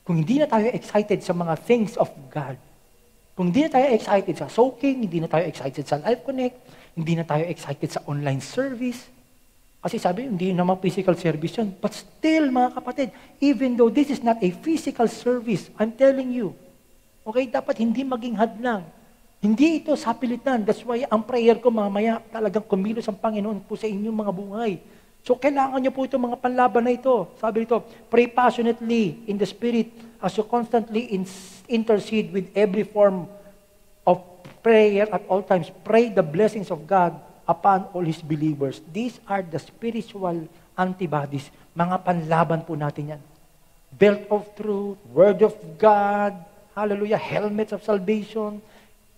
Kung hindi na tayo excited sa mga things of God, kung hindi na tayo excited sa soaking, hindi na tayo excited sa Life Connect, hindi na tayo excited sa online service, kasi sabi, hindi naman physical service yun. But still, mga kapatid, even though this is not a physical service, I'm telling you, okay, dapat hindi maging hadlang. Hindi ito sapilitan. That's why ang prayer ko mamaya, talagang kumilos ang Panginoon po sa inyong mga buhay. So, kailangan nyo po itong mga panlaban na ito. Sabi dito, pray passionately in the Spirit as you constantly intercede with every form of prayer at all times. Pray the blessings of God upon all His believers. These are the spiritual antibodies. Mga panlaban po natin yan. Belt of truth, Word of God, hallelujah, helmets of salvation.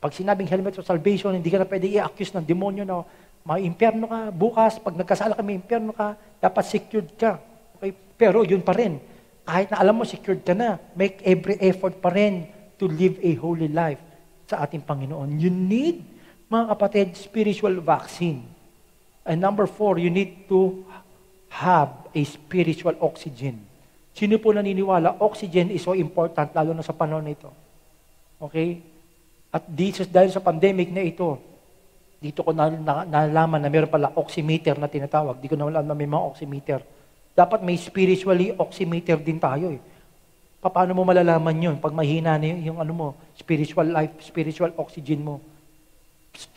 Pag sinabing helmets of salvation, hindi ka na pwede i-accuse ng demonyo na may impyerno ka. Bukas, pag nagkasala ka, may impyerno ka, dapat secured ka. Okay? Pero yun pa rin. Kahit na alam mo, secured ka na, make every effort pa rin to live a holy life sa ating Panginoon. You need, mga kapatid, spiritual vaccine. And number 4, you need to have a spiritual oxygen. Sino po naniniwala? Oxygen is so important, lalo na sa panahon na ito. Okay? At dahil sa pandemic na ito, dito ko nalaman na meron pala oximeter na tinatawag. Di ko na alam na may mga oximeter. Dapat may spiritually oximeter din tayo eh. Paano mo malalaman yun? Pag mahina na yung ano mo, spiritual life, spiritual oxygen mo.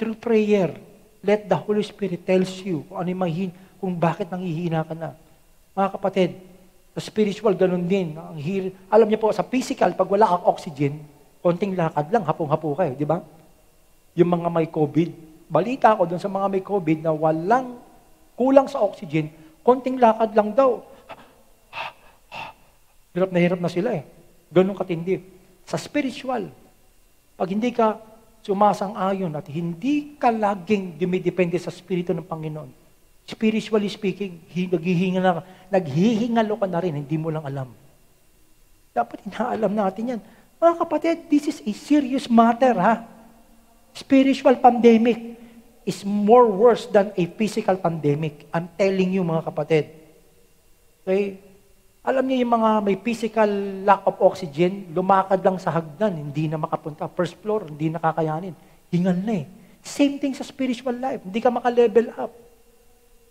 Through prayer, let the Holy Spirit tells you kung ano yung kung bakit nanghihina ka na. Mga kapatid, sa spiritual, ganun din. Alam niyo po, sa physical, pag wala kang oxygen, konting lakad lang, hapong-hapo ka di ba? Yung mga may COVID, balita ko dun sa mga may COVID na kulang sa oxygen, konting lakad lang daw. Hirap na sila eh. Ganun katindi. Sa spiritual, pag hindi ka sumasang-ayon at hindi ka laging dumidepende sa Espiritu ng Panginoon, spiritually speaking, naghihingalo ka na rin, hindi mo lang alam. Dapat inaalam natin yan. Mga kapatid, this is a serious matter, ha? Spiritual pandemic is more worse than a physical pandemic. I'm telling you, mga kapatid. Okay? Alam niyo yung mga may physical lack of oxygen, lumakad lang sa hagdan, hindi na makapunta. First floor, hindi nakakayanin. Hingal na eh. Same thing sa spiritual life. Hindi ka maka-level up.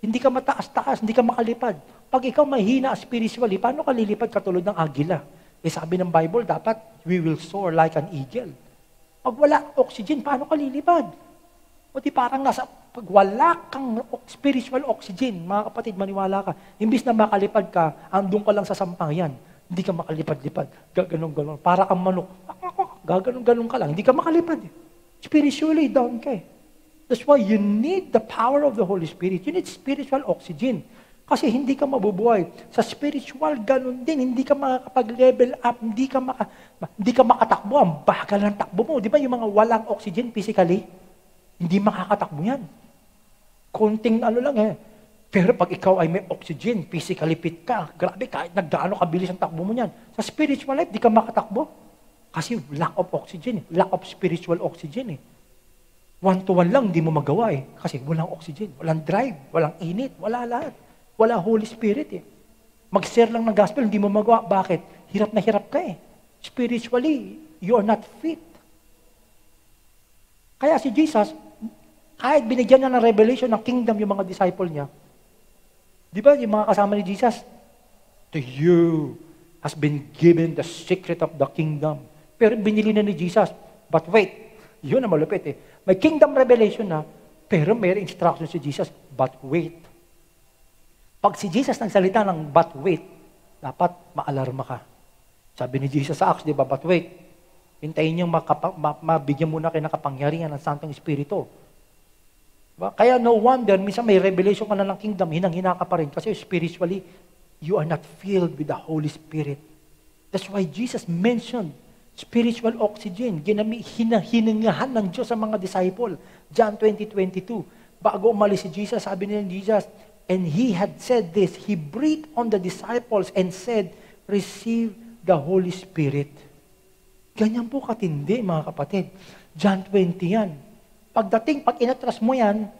Hindi ka mataas-taas, hindi ka makalipad. Pag ikaw mahina spiritually, paano ka lilipad katulad ng agila? Sabi ng Bible, dapat we will soar like an eagle. Pag wala oxygen, paano ka lilipad? O di parang pag wala kang spiritual oxygen, mga kapatid, maniwala ka, imbis na makalipad ka, andun ka lang sa sampayan, hindi ka makalipad-lipad. Gaganong-ganon. Para kang manok. Gaganong-ganon ka lang, hindi ka makalipad. Spiritually, down ka eh. That's why you need the power of the Holy Spirit. You need spiritual oxygen. Kasi hindi ka mabubuhay. Sa spiritual, ganun din. Hindi ka makakapag-level up. Hindi ka makatakbo. Ang bagal ng takbo mo. Di ba yung mga walang oxygen physically? Hindi makakatakbo yan. Konting lang eh. Pero pag ikaw ay may oxygen, physically fit ka, grabe, kahit nagdaano kabilis ang takbo mo yan. Sa spiritual life, di ka makatakbo. Kasi lack of oxygen, lack of spiritual oxygen eh. One-to-one lang, di mo magawa eh. Kasi walang oxygen, walang drive, walang init, wala lahat. Wala Holy Spirit eh. Mag-share lang ng gospel, hindi mo magawa. Bakit? Hirap na hirap ka eh. Spiritually, you are not fit. Kaya si Jesus, kahit binigyan niya ng revelation ng kingdom yung mga disciple niya, di ba yung mga kasama ni Jesus? To you has been given the secret of the kingdom. Pero binili na ni Jesus. But wait, yun na malupit eh. May kingdom revelation na, pero may instruction si Jesus, but wait. Pag si Jesus nagsalita ng but wait, dapat maalarma ka. Sabi ni Jesus sa Acts, di ba, but wait, hintayin niyong mabigyan muna kayo ng kapangyarihan ng Santong Espiritu. Diba? Kaya no wonder, minsan may revelation ka na ng kingdom, hinang-hina ka pa rin. Kasi spiritually, you are not filled with the Holy Spirit. That's why Jesus mentioned spiritual oxygen. Hiningahan ng Diyos sa mga disciple. John 20:22. Bago umalis si Jesus, sabi niya ni Jesus, and He had said this, He breathed on the disciples and said, receive the Holy Spirit. Ganyan po katindi, mga kapatid. John 20 yan. Pag inatras mo yan,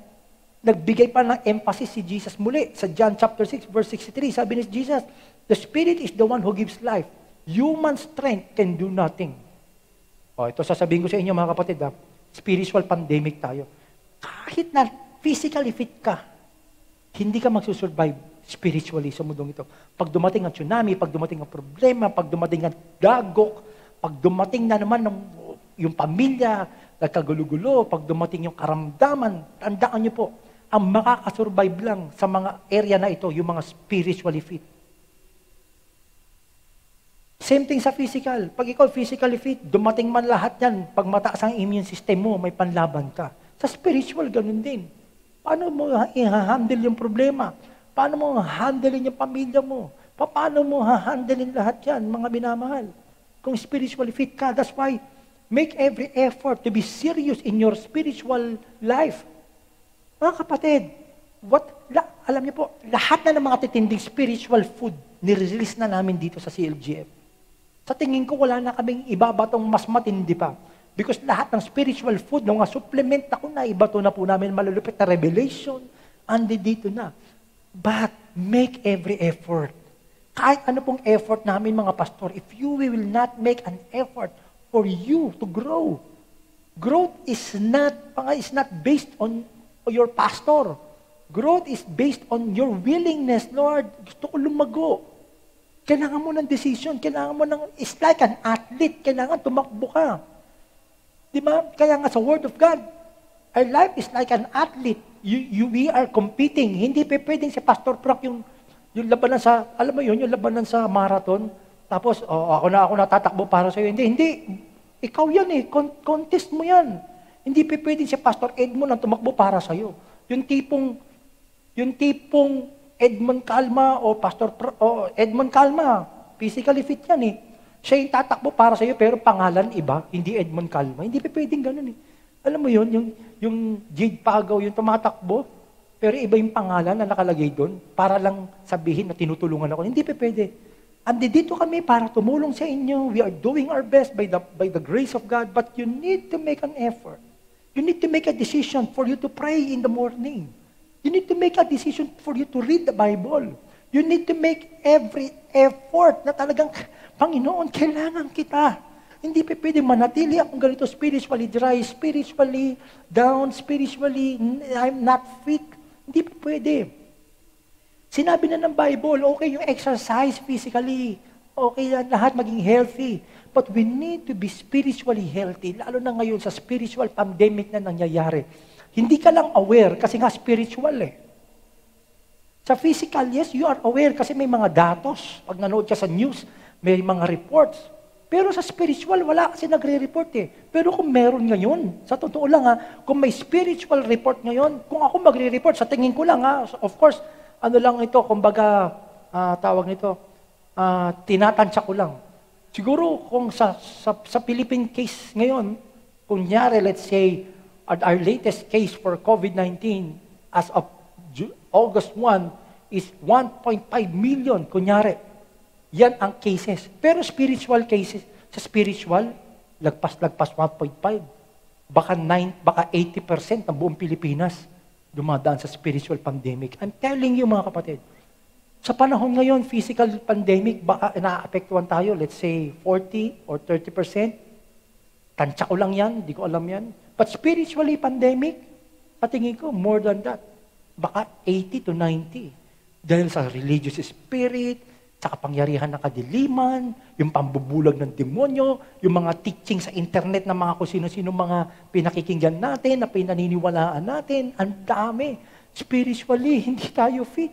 Nagbigay pa ng emphasis si Jesus muli sa John chapter 6, verse 63. Sabi ni Jesus, the Spirit is the one who gives life. Human strength can do nothing. Ito sasabihin ko sa inyo mga kapatid, spiritual pandemic tayo. Kahit na physically fit ka, hindi ka magsusurvive spiritually sa mundong ito. Pag dumating ang tsunami, pag dumating ang problema, pag dumating ang dagok, pag dumating na naman yung pamilya, nagkagulo-gulo, pag dumating yung karamdaman, tandaan niyo po, ang makakasurvive lang sa mga area na ito, yung mga spiritually fit. Same thing sa physical. Pag ikaw physically fit, dumating man lahat yan, pag mataas ang immune system mo, may panlaban ka. Sa spiritual, ganun din. Paano mo i-handle yung problema? Paano mo handlein yung pamilya mo? Paano mo handlein lahat yan, mga binamahal? Kung spiritually fit ka, that's why make every effort to be serious in your spiritual life. Mga kapatid, alam niyo po, lahat na ng mga titinding spiritual food, nire-release na namin dito sa CLGF. Sa tingin ko, wala na kaming ibabatong mas matindi pa. Because lahat ng spiritual food, ng mga supplement na kung naibato na po namin, malulupit na revelation, andi dito na. But make every effort. Kahit ano pong effort namin mga pastor, if you will not make an effort for you to grow, growth is not based on your pastor. Growth is based on your willingness. Lord, gusto ko lumago. Kailangan mo ng decision. Kailangan mo it's like an athlete. Kailangan tumakbo ka. Di ba? Kaya nga sa Word of God, our life is like an athlete. We are competing. Hindi pwedeng si Pastor Frank yung labanan sa, alam mo yun, yung labanan sa marathon. Tapos, ako na tatakbo para sa'yo. Hindi. Ikaw yan eh. Contest mo yan. Hindi pwedeng si Pastor Edmond ang tumakbo para sa'yo. Yung tipong Edmond Calma o Edmond Calma, physically fit yan eh. Siya yung tatakbo para sa'yo, pero pangalan iba, hindi Edmond Calma. Hindi pwedeng ganun eh. Alam mo yun, yung Jade Pagaw, yung tumatakbo, pero iba yung pangalan na nakalagay doon, para lang sabihin na tinutulungan ako. Hindi pwede. Andi dito kami para tumulong sa inyo. We are doing our best by the grace of God, but you need to make an effort. You need to make a decision for you to pray in the morning. You need to make a decision for you to read the Bible. You need to make every effort na talagang, Panginoon, kailangan kita. Hindi pwede manatili akong ganito spiritually dry, spiritually down, spiritually, I'm not fit. Hindi pwede. Sinabi na ng Bible, okay yung exercise physically, okay yan, lahat maging healthy. But we need to be spiritually healthy, lalo na ngayon sa spiritual pandemic na nangyayari. Hindi ka lang aware kasi nga spiritual eh. Sa physical, yes, you are aware kasi may mga datos. Pag nanood ka sa news, may mga reports. Pero sa spiritual, wala kasi nagre-report eh. Pero kung meron ngayon, sa totoo lang kung may spiritual report ngayon, kung ako magre-report, sa tingin ko lang of course, ano lang ito, kumbaga, tawag nito, tinatansya ko lang. Siguro kung sa Philippine case ngayon, kunyari, let's say, our latest case for COVID-19 as of August 1 is 1.5 million, kunyari. Yan ang cases. Pero spiritual cases, sa spiritual, lagpas 1.5. Baka 80% ng buong Pilipinas dumadaan sa spiritual pandemic. I'm telling you mga kapatid, sa panahon ngayon, physical pandemic, baka naapektuhan tayo, let's say 40 or 30%. Tansya ko lang yan, di ko alam yan. But spiritually pandemic, patingin ko, more than that. Baka 80 to 90. Dahil sa religious spirit, sa kapangyarihan ng kadiliman, yung pambubulag ng demonyo, yung mga teaching sa internet ng mga kung sino-sino mga pinakikinggan natin, na pinaniniwalaan natin, ang dami. Spiritually, hindi tayo fit.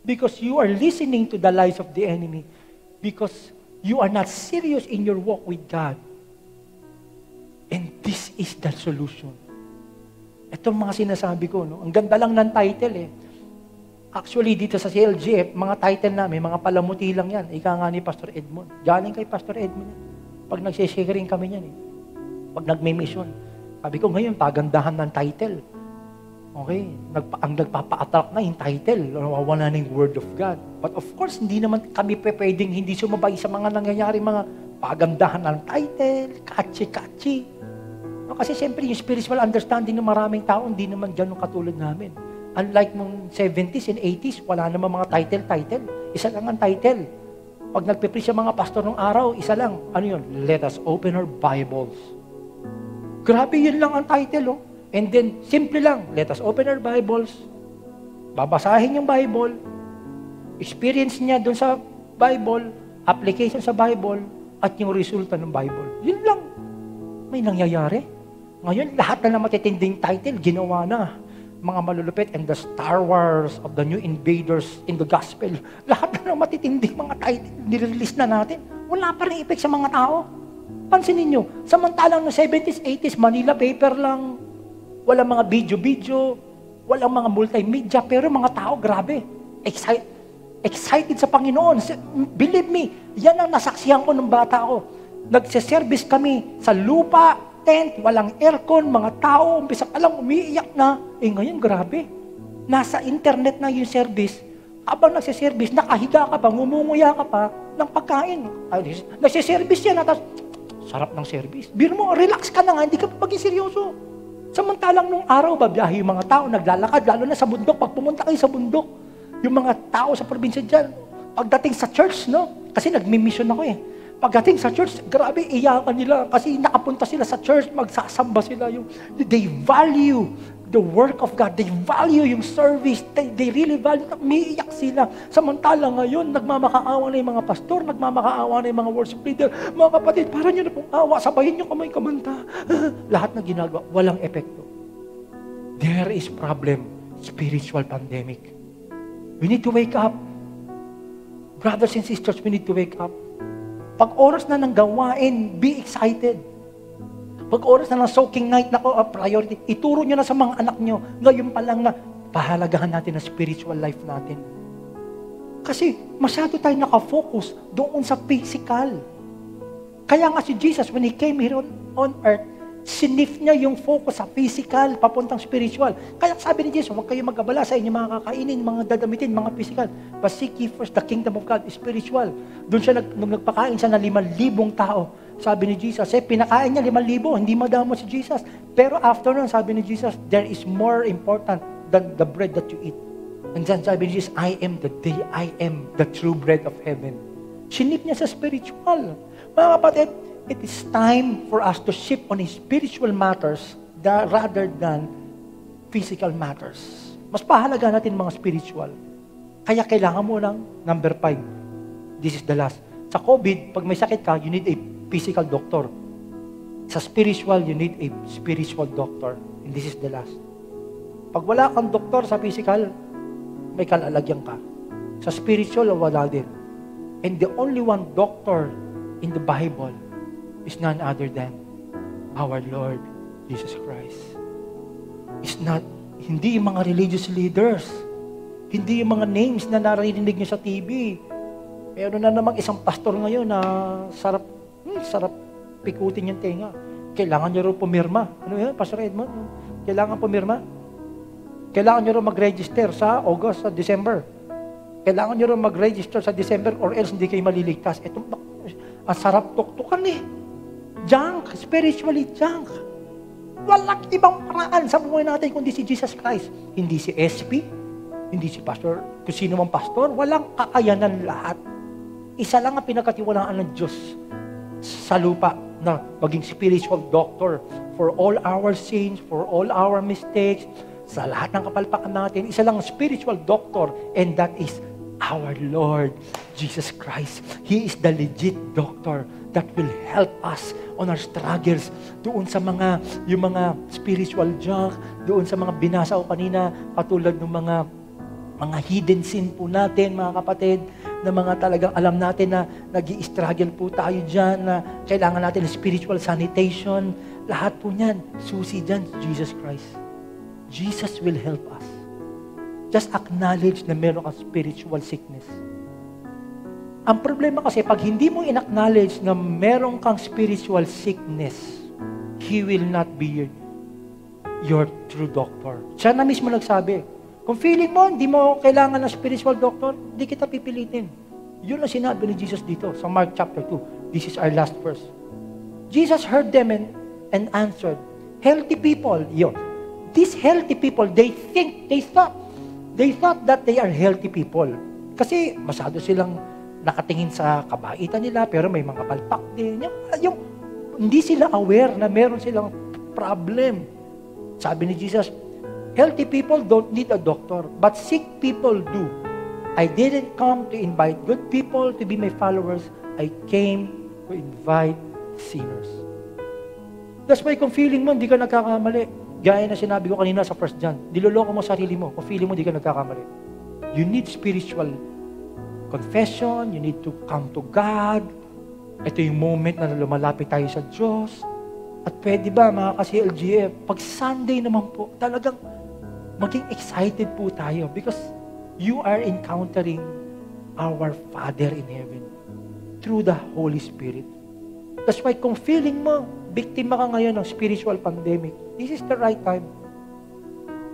Because you are listening to the lies of the enemy. Because you are not serious in your walk with God. And this is the solution. Itong mga sinasabi ko, no? Ang ganda lang ng title eh. Actually, dito sa CLGF, mga title namin, mga palamuti lang yan. Ika nga ni Pastor Edmond. Galing kay Pastor Edmond yan. Pag nagsisharing kami yan eh. Pag nagme-mission. Sabi ko ngayon, pagandahan ng title. Okay? Ang nagpapa-attract na yung title. Nawawala na yung Word of God. But of course, hindi naman kami pwedeng hindi sumabay sa mga nangyayari, mga pagandahan ng title, catchy-catchy. Kasi siyempre yung spiritual understanding ng maraming tao, hindi naman ganun katulad namin. Unlike nung 70s and 80s, wala naman mga title. Isa lang ang title. Pag nagpe-preach ang mga pastor ng araw, isa lang. Ano yun? Let us open our Bibles. Grabe, yun lang ang title. And then, simple lang. Let us open our Bibles. Babasahin yung Bible. Experience niya doon sa Bible. Application sa Bible. At yung resulta ng Bible. Yun lang. May nangyayari. Ngayon, lahat na matitinding title, ginawa na. Mga malulupit and the Star Wars of the new invaders in the gospel. Lahat na matitinding mga title, nirelease na natin. Wala pa rin effect sa mga tao. Pansinin nyo, samantalang no 70s, 80s, Manila paper lang, walang mga video-video, walang mga multimedia, pero mga tao, grabe, excited sa Panginoon. Believe me, yan ang nasaksihan ko ng bata ko. Nagsiservice kami sa lupa, tent, walang aircon, mga tao, umpisa ka lang, umiiyak na. Ngayon, grabe. Nasa internet na yung service. Habang nagsiservice, nakahiga ka pa, ngumunguya ka pa ng pagkain. Nagsiservice yan, at sarap ng service. Biro mo, relax ka na nga, hindi ka pa maging seryoso. Samantalang nung araw, babiyahe yung mga tao, naglalakad, lalo na sa bundok. Pag pumunta kayo sa bundok, yung mga tao sa probinsya dyan, pagdating sa church, no? Kasi nagmi-mission ako eh. Pagdating sa church, grabe, iyakan nila kasi nakapunta sila sa church, magsasamba sila. They value the work of God. They value yung service. They really value. Umiiyak sila. Samantala ngayon, nagmamakaawa na yung mga pastor, nagmamakaawa na yung mga worship leader. Mga kapatid, parang nyo na pong awa, sabayin nyo kamay kamanta. Lahat na ginagawa, walang epekto. There is problem, spiritual pandemic. We need to wake up. Brothers and sisters, we need to wake up. Pag oras na ng gawain, be excited. Pag oras na ng soaking night, priority, ituro nyo na sa mga anak nyo. Ngayon pa lang na, pahalagahan natin ang spiritual life natin. Kasi masyado tayo nakafocus doon sa physical. Kaya nga si Jesus, when He came here on earth, sinif niya yung focus sa physical, papuntang spiritual. Kaya sabi ni Jesus, huwag kayo mag-abala sa inyo mga kakainin, mga dadamitin, mga physical. But seek ye first the kingdom of God, spiritual. Doon siya, nung nagpakain siya ng 5,000 tao, sabi ni Jesus, pinakain niya 5,000, hindi madamo si Jesus. Pero after nun, sabi ni Jesus, there is more important than the bread that you eat. And then sabi ni Jesus, I am the true bread of heaven. Sinip niya sa spiritual. Mga kapatid, it is time for us to shift on spiritual matters rather than physical matters. Mas pahalaga natin mga spiritual. Kaya kailangan mo ng number 5. This is the last. Sa COVID, pag may sakit ka, you need a physical doctor. Sa spiritual, you need a spiritual doctor. And this is the last. Pag wala kang doktor sa physical, may kalalagyan ka. Sa spiritual, wala din. And the only one doctor in the Bible is none other than our Lord Jesus Christ. It's not, hindi yung mga religious leaders, hindi yung mga names na narinig nyo sa TV. Meron na namang isang pastor ngayon na sarap pikutin yung tenga. Kailangan nyo rin pumirma. Ano yun, Pastor Edmond? Kailangan pumirma. Kailangan nyo rin mag-register sa August, sa December. Kailangan nyo rin mag-register sa December or else hindi kayo maliligtas. Ito, ang sarap tuktukan eh. Junk, spiritually junk. Walang ibang paraan sa buhay natin kundi si Jesus Christ. Hindi si SP, hindi si pastor, kung sino mang pastor, walang kakayanan lahat. Isa lang ang pinagkatiwalaan ng Diyos sa lupa na maging spiritual doctor for all our sins, for all our mistakes, sa lahat ng kapalpakan natin. Isa lang ang spiritual doctor, and that is our Lord Jesus Christ. He is the legit doctor that will help us on our struggles, doon sa yung mga spiritual junk, doon sa mga binasa ko kanina, katulad ng mga hidden sin po natin, mga kapatid, na mga talagang alam natin na nag-i-struggle po tayo dyan, na kailangan natin ng spiritual sanitation. Lahat po niyan, susi dyan, Jesus Christ. Jesus will help us. Just acknowledge na meron kang spiritual sickness. Ang problema kasi, pag hindi mo in-acknowledge na meron kang spiritual sickness, He will not be your true doctor. Siya na mismo nagsabi, kung feeling mo, hindi mo kailangan ng spiritual doctor, hindi kita pipilitin. Yun ang sinabi ni Jesus dito sa Mark chapter 2. This is our last verse. Jesus heard them and answered, Healthy people, yun. These healthy people, they thought that they are healthy people. Kasi masyado silang nakatingin sa kabaitan nila, pero may mga palpak din. Hindi sila aware na meron silang problem. Sabi ni Jesus, healthy people don't need a doctor, but sick people do. I didn't come to invite good people to be my followers. I came to invite sinners. That's why kung feeling mo, hindi ka nagkakamali. Gaya na sinabi ko kanina sa 1 John, niloloko mo sarili mo kung feeling mo hindi ka nagkakamali. You need spiritual confession, you need to come to God. Ito yung moment na lumalapit tayo sa Diyos. At pwede ba, mga ka-CLGF, pag Sunday naman po, talagang maging excited po tayo because you are encountering our Father in heaven through the Holy Spirit. That's why kung feeling mo, biktima ka ngayon ng spiritual pandemic, this is the right time.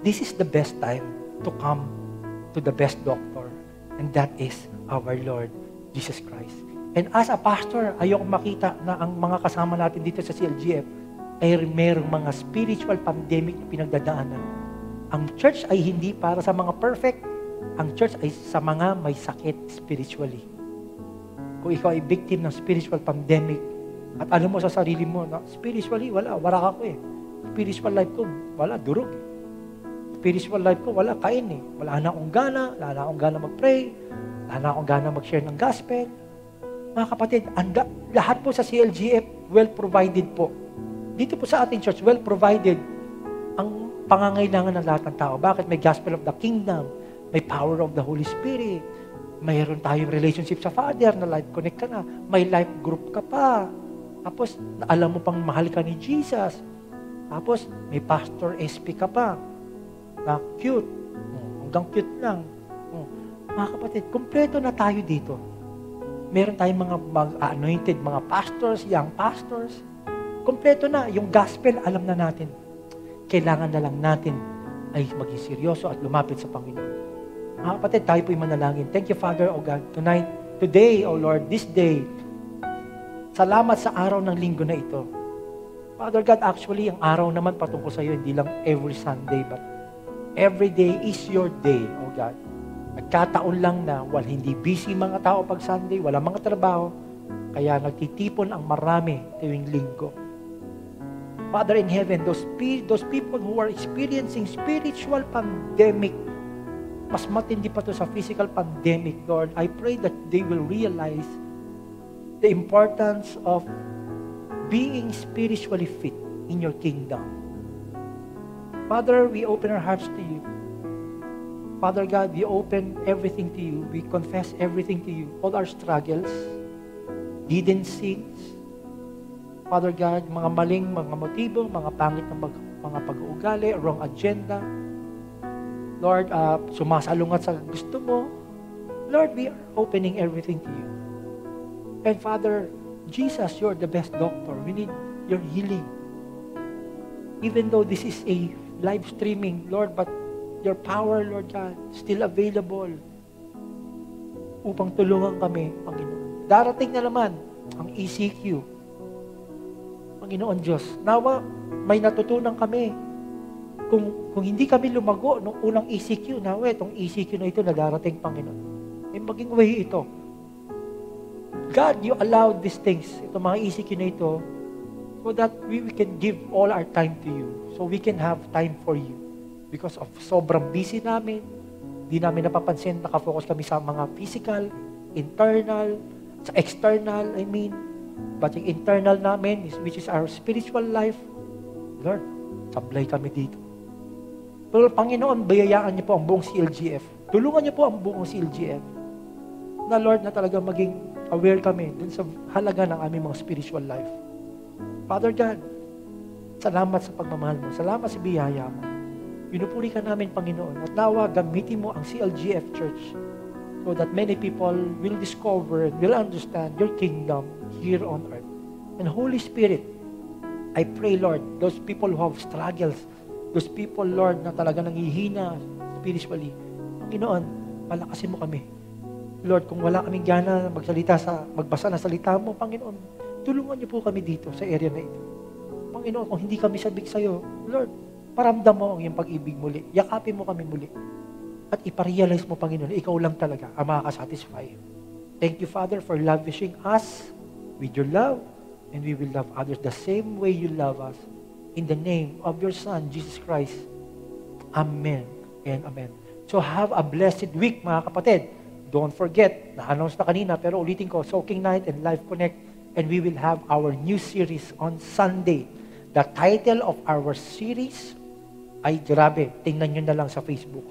This is the best time to come to the best doctor, and that is our Lord Jesus Christ. And as a pastor, ayoko makita na ang mga kasama natin dito sa CLGF ay merong mga spiritual pandemic na pinagdadaanan. Ang church ay hindi para sa mga perfect. Ang church ay sa mga may sakit spiritually. Kung ikaw ay victim ng spiritual pandemic, at alam mo sa sarili mo na spiritually, wala ako eh. Spiritual life ko, wala, durog eh. Spiritual life ko, wala, kain eh. Wala na akong gana mag-pray, wala na akong gana mag-share ng gospel. Mga kapatid, lahat po sa CLGF, well-provided po. Dito po sa ating church, well-provided ang pangangailangan ng lahat ng tao. Bakit? May gospel of the kingdom, may power of the Holy Spirit, mayroon tayong relationship sa Father na life connect ka na, may life group ka pa. Tapos, alam mo pang mahal ka ni Jesus. Tapos, may Pastor SP ka pa. Na cute. Hanggang cute lang. Mga kapatid, kumpleto na tayo dito. Meron tayong mga anointed, mga pastors, young pastors. Kumpleto na. Yung gospel, alam na natin. Kailangan na lang natin ay maging seryoso at lumapit sa Panginoon. Mga kapatid, tayo po'y manalangin. Thank you, Father, O God, today, O Lord, this day, salamat sa araw ng linggo na ito. Father God, actually, ang araw naman patungkol sa iyo, hindi lang every Sunday, but every day is your day, O God. Nagkataon lang na hindi busy mga tao pag Sunday, wala mga trabaho, kaya nagtitipon ang marami tuwing linggo. Father in heaven, those people who are experiencing spiritual pandemic, mas matindi pa to sa physical pandemic, Lord, I pray that they will realize the importance of being spiritually fit in your kingdom. Father, we open our hearts to you. Father God, we open everything to you. We confess everything to you. All our struggles, hidden sins. Father God, mga maling, mga motibo, mga pangit na mga pag-uugali, wrong agenda. Lord, sumasalungat sa gusto mo. Lord, we are opening everything to you. And Father, Jesus, you're the best doctor. We need your healing. Even though this is a live streaming, Lord, but your power, Lord God, still available upang tulungan kami, Panginoon. Darating na naman ang ECQ. Panginoon Diyos, nawa may natutunan kami. Kung hindi kami lumago nung unang ECQ, nawa itong ECQ na ito na darating, Panginoon. May maging way ito. God, you allowed these things, itong mga ECQ na ito, so that we can give all our time to you. So we can have time for you. Because of sobrang busy namin, di namin napapansin, nakafocus kami sa mga physical, internal, sa external, but yung internal namin, which is our spiritual life, Lord, sablay kami dito. Pero Panginoon, bayayaan niyo po ang buong CLGF. Tulungan niyo po ang buong CLGF. Na Lord, na talaga maging aware kami dun sa halaga ng aming mga spiritual life. Father God, salamat sa pagmamahal mo. Salamat sa biyaya mo. Pinupuri ka namin, Panginoon, at nawa gamitin mo ang CLGF Church so that many people will discover and will understand your kingdom here on earth. And Holy Spirit, I pray, Lord, those people who have struggles, those people, Lord, na talaga nangihina spiritually, Panginoon, palakasin mo kami. Lord, kung wala kaming gana magbasa ng salita mo, Panginoon, tulungan niyo po kami dito sa area na ito. Panginoon, kung hindi kami sabik sa'yo, Lord, paramdam mo ang iyong pag-ibig muli. Yakapin mo kami muli. At iparealize mo, Panginoon, ikaw lang talaga ang makakasatisfy. Thank you, Father, for lavishing us with your love, and we will love others the same way you love us. In the name of your Son, Jesus Christ. Amen and amen. So have a blessed week, mga kapatid. Don't forget, na-announce na kanina, pero ulitin ko, Soaking Night and Live Connect, and we will have our new series on Sunday. The title of our series ay, grabe, tingnan nyo na lang sa Facebook.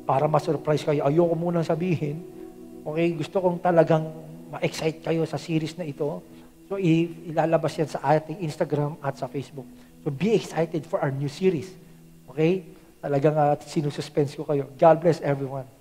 Para ma-surprise kayo, ayoko munang sabihin. Okay, gusto kong talagang ma-excite kayo sa series na ito. So, ilalabas yan sa ating Instagram at sa Facebook. So, be excited for our new series. Okay? Talagang sinususpense ko kayo. God bless everyone.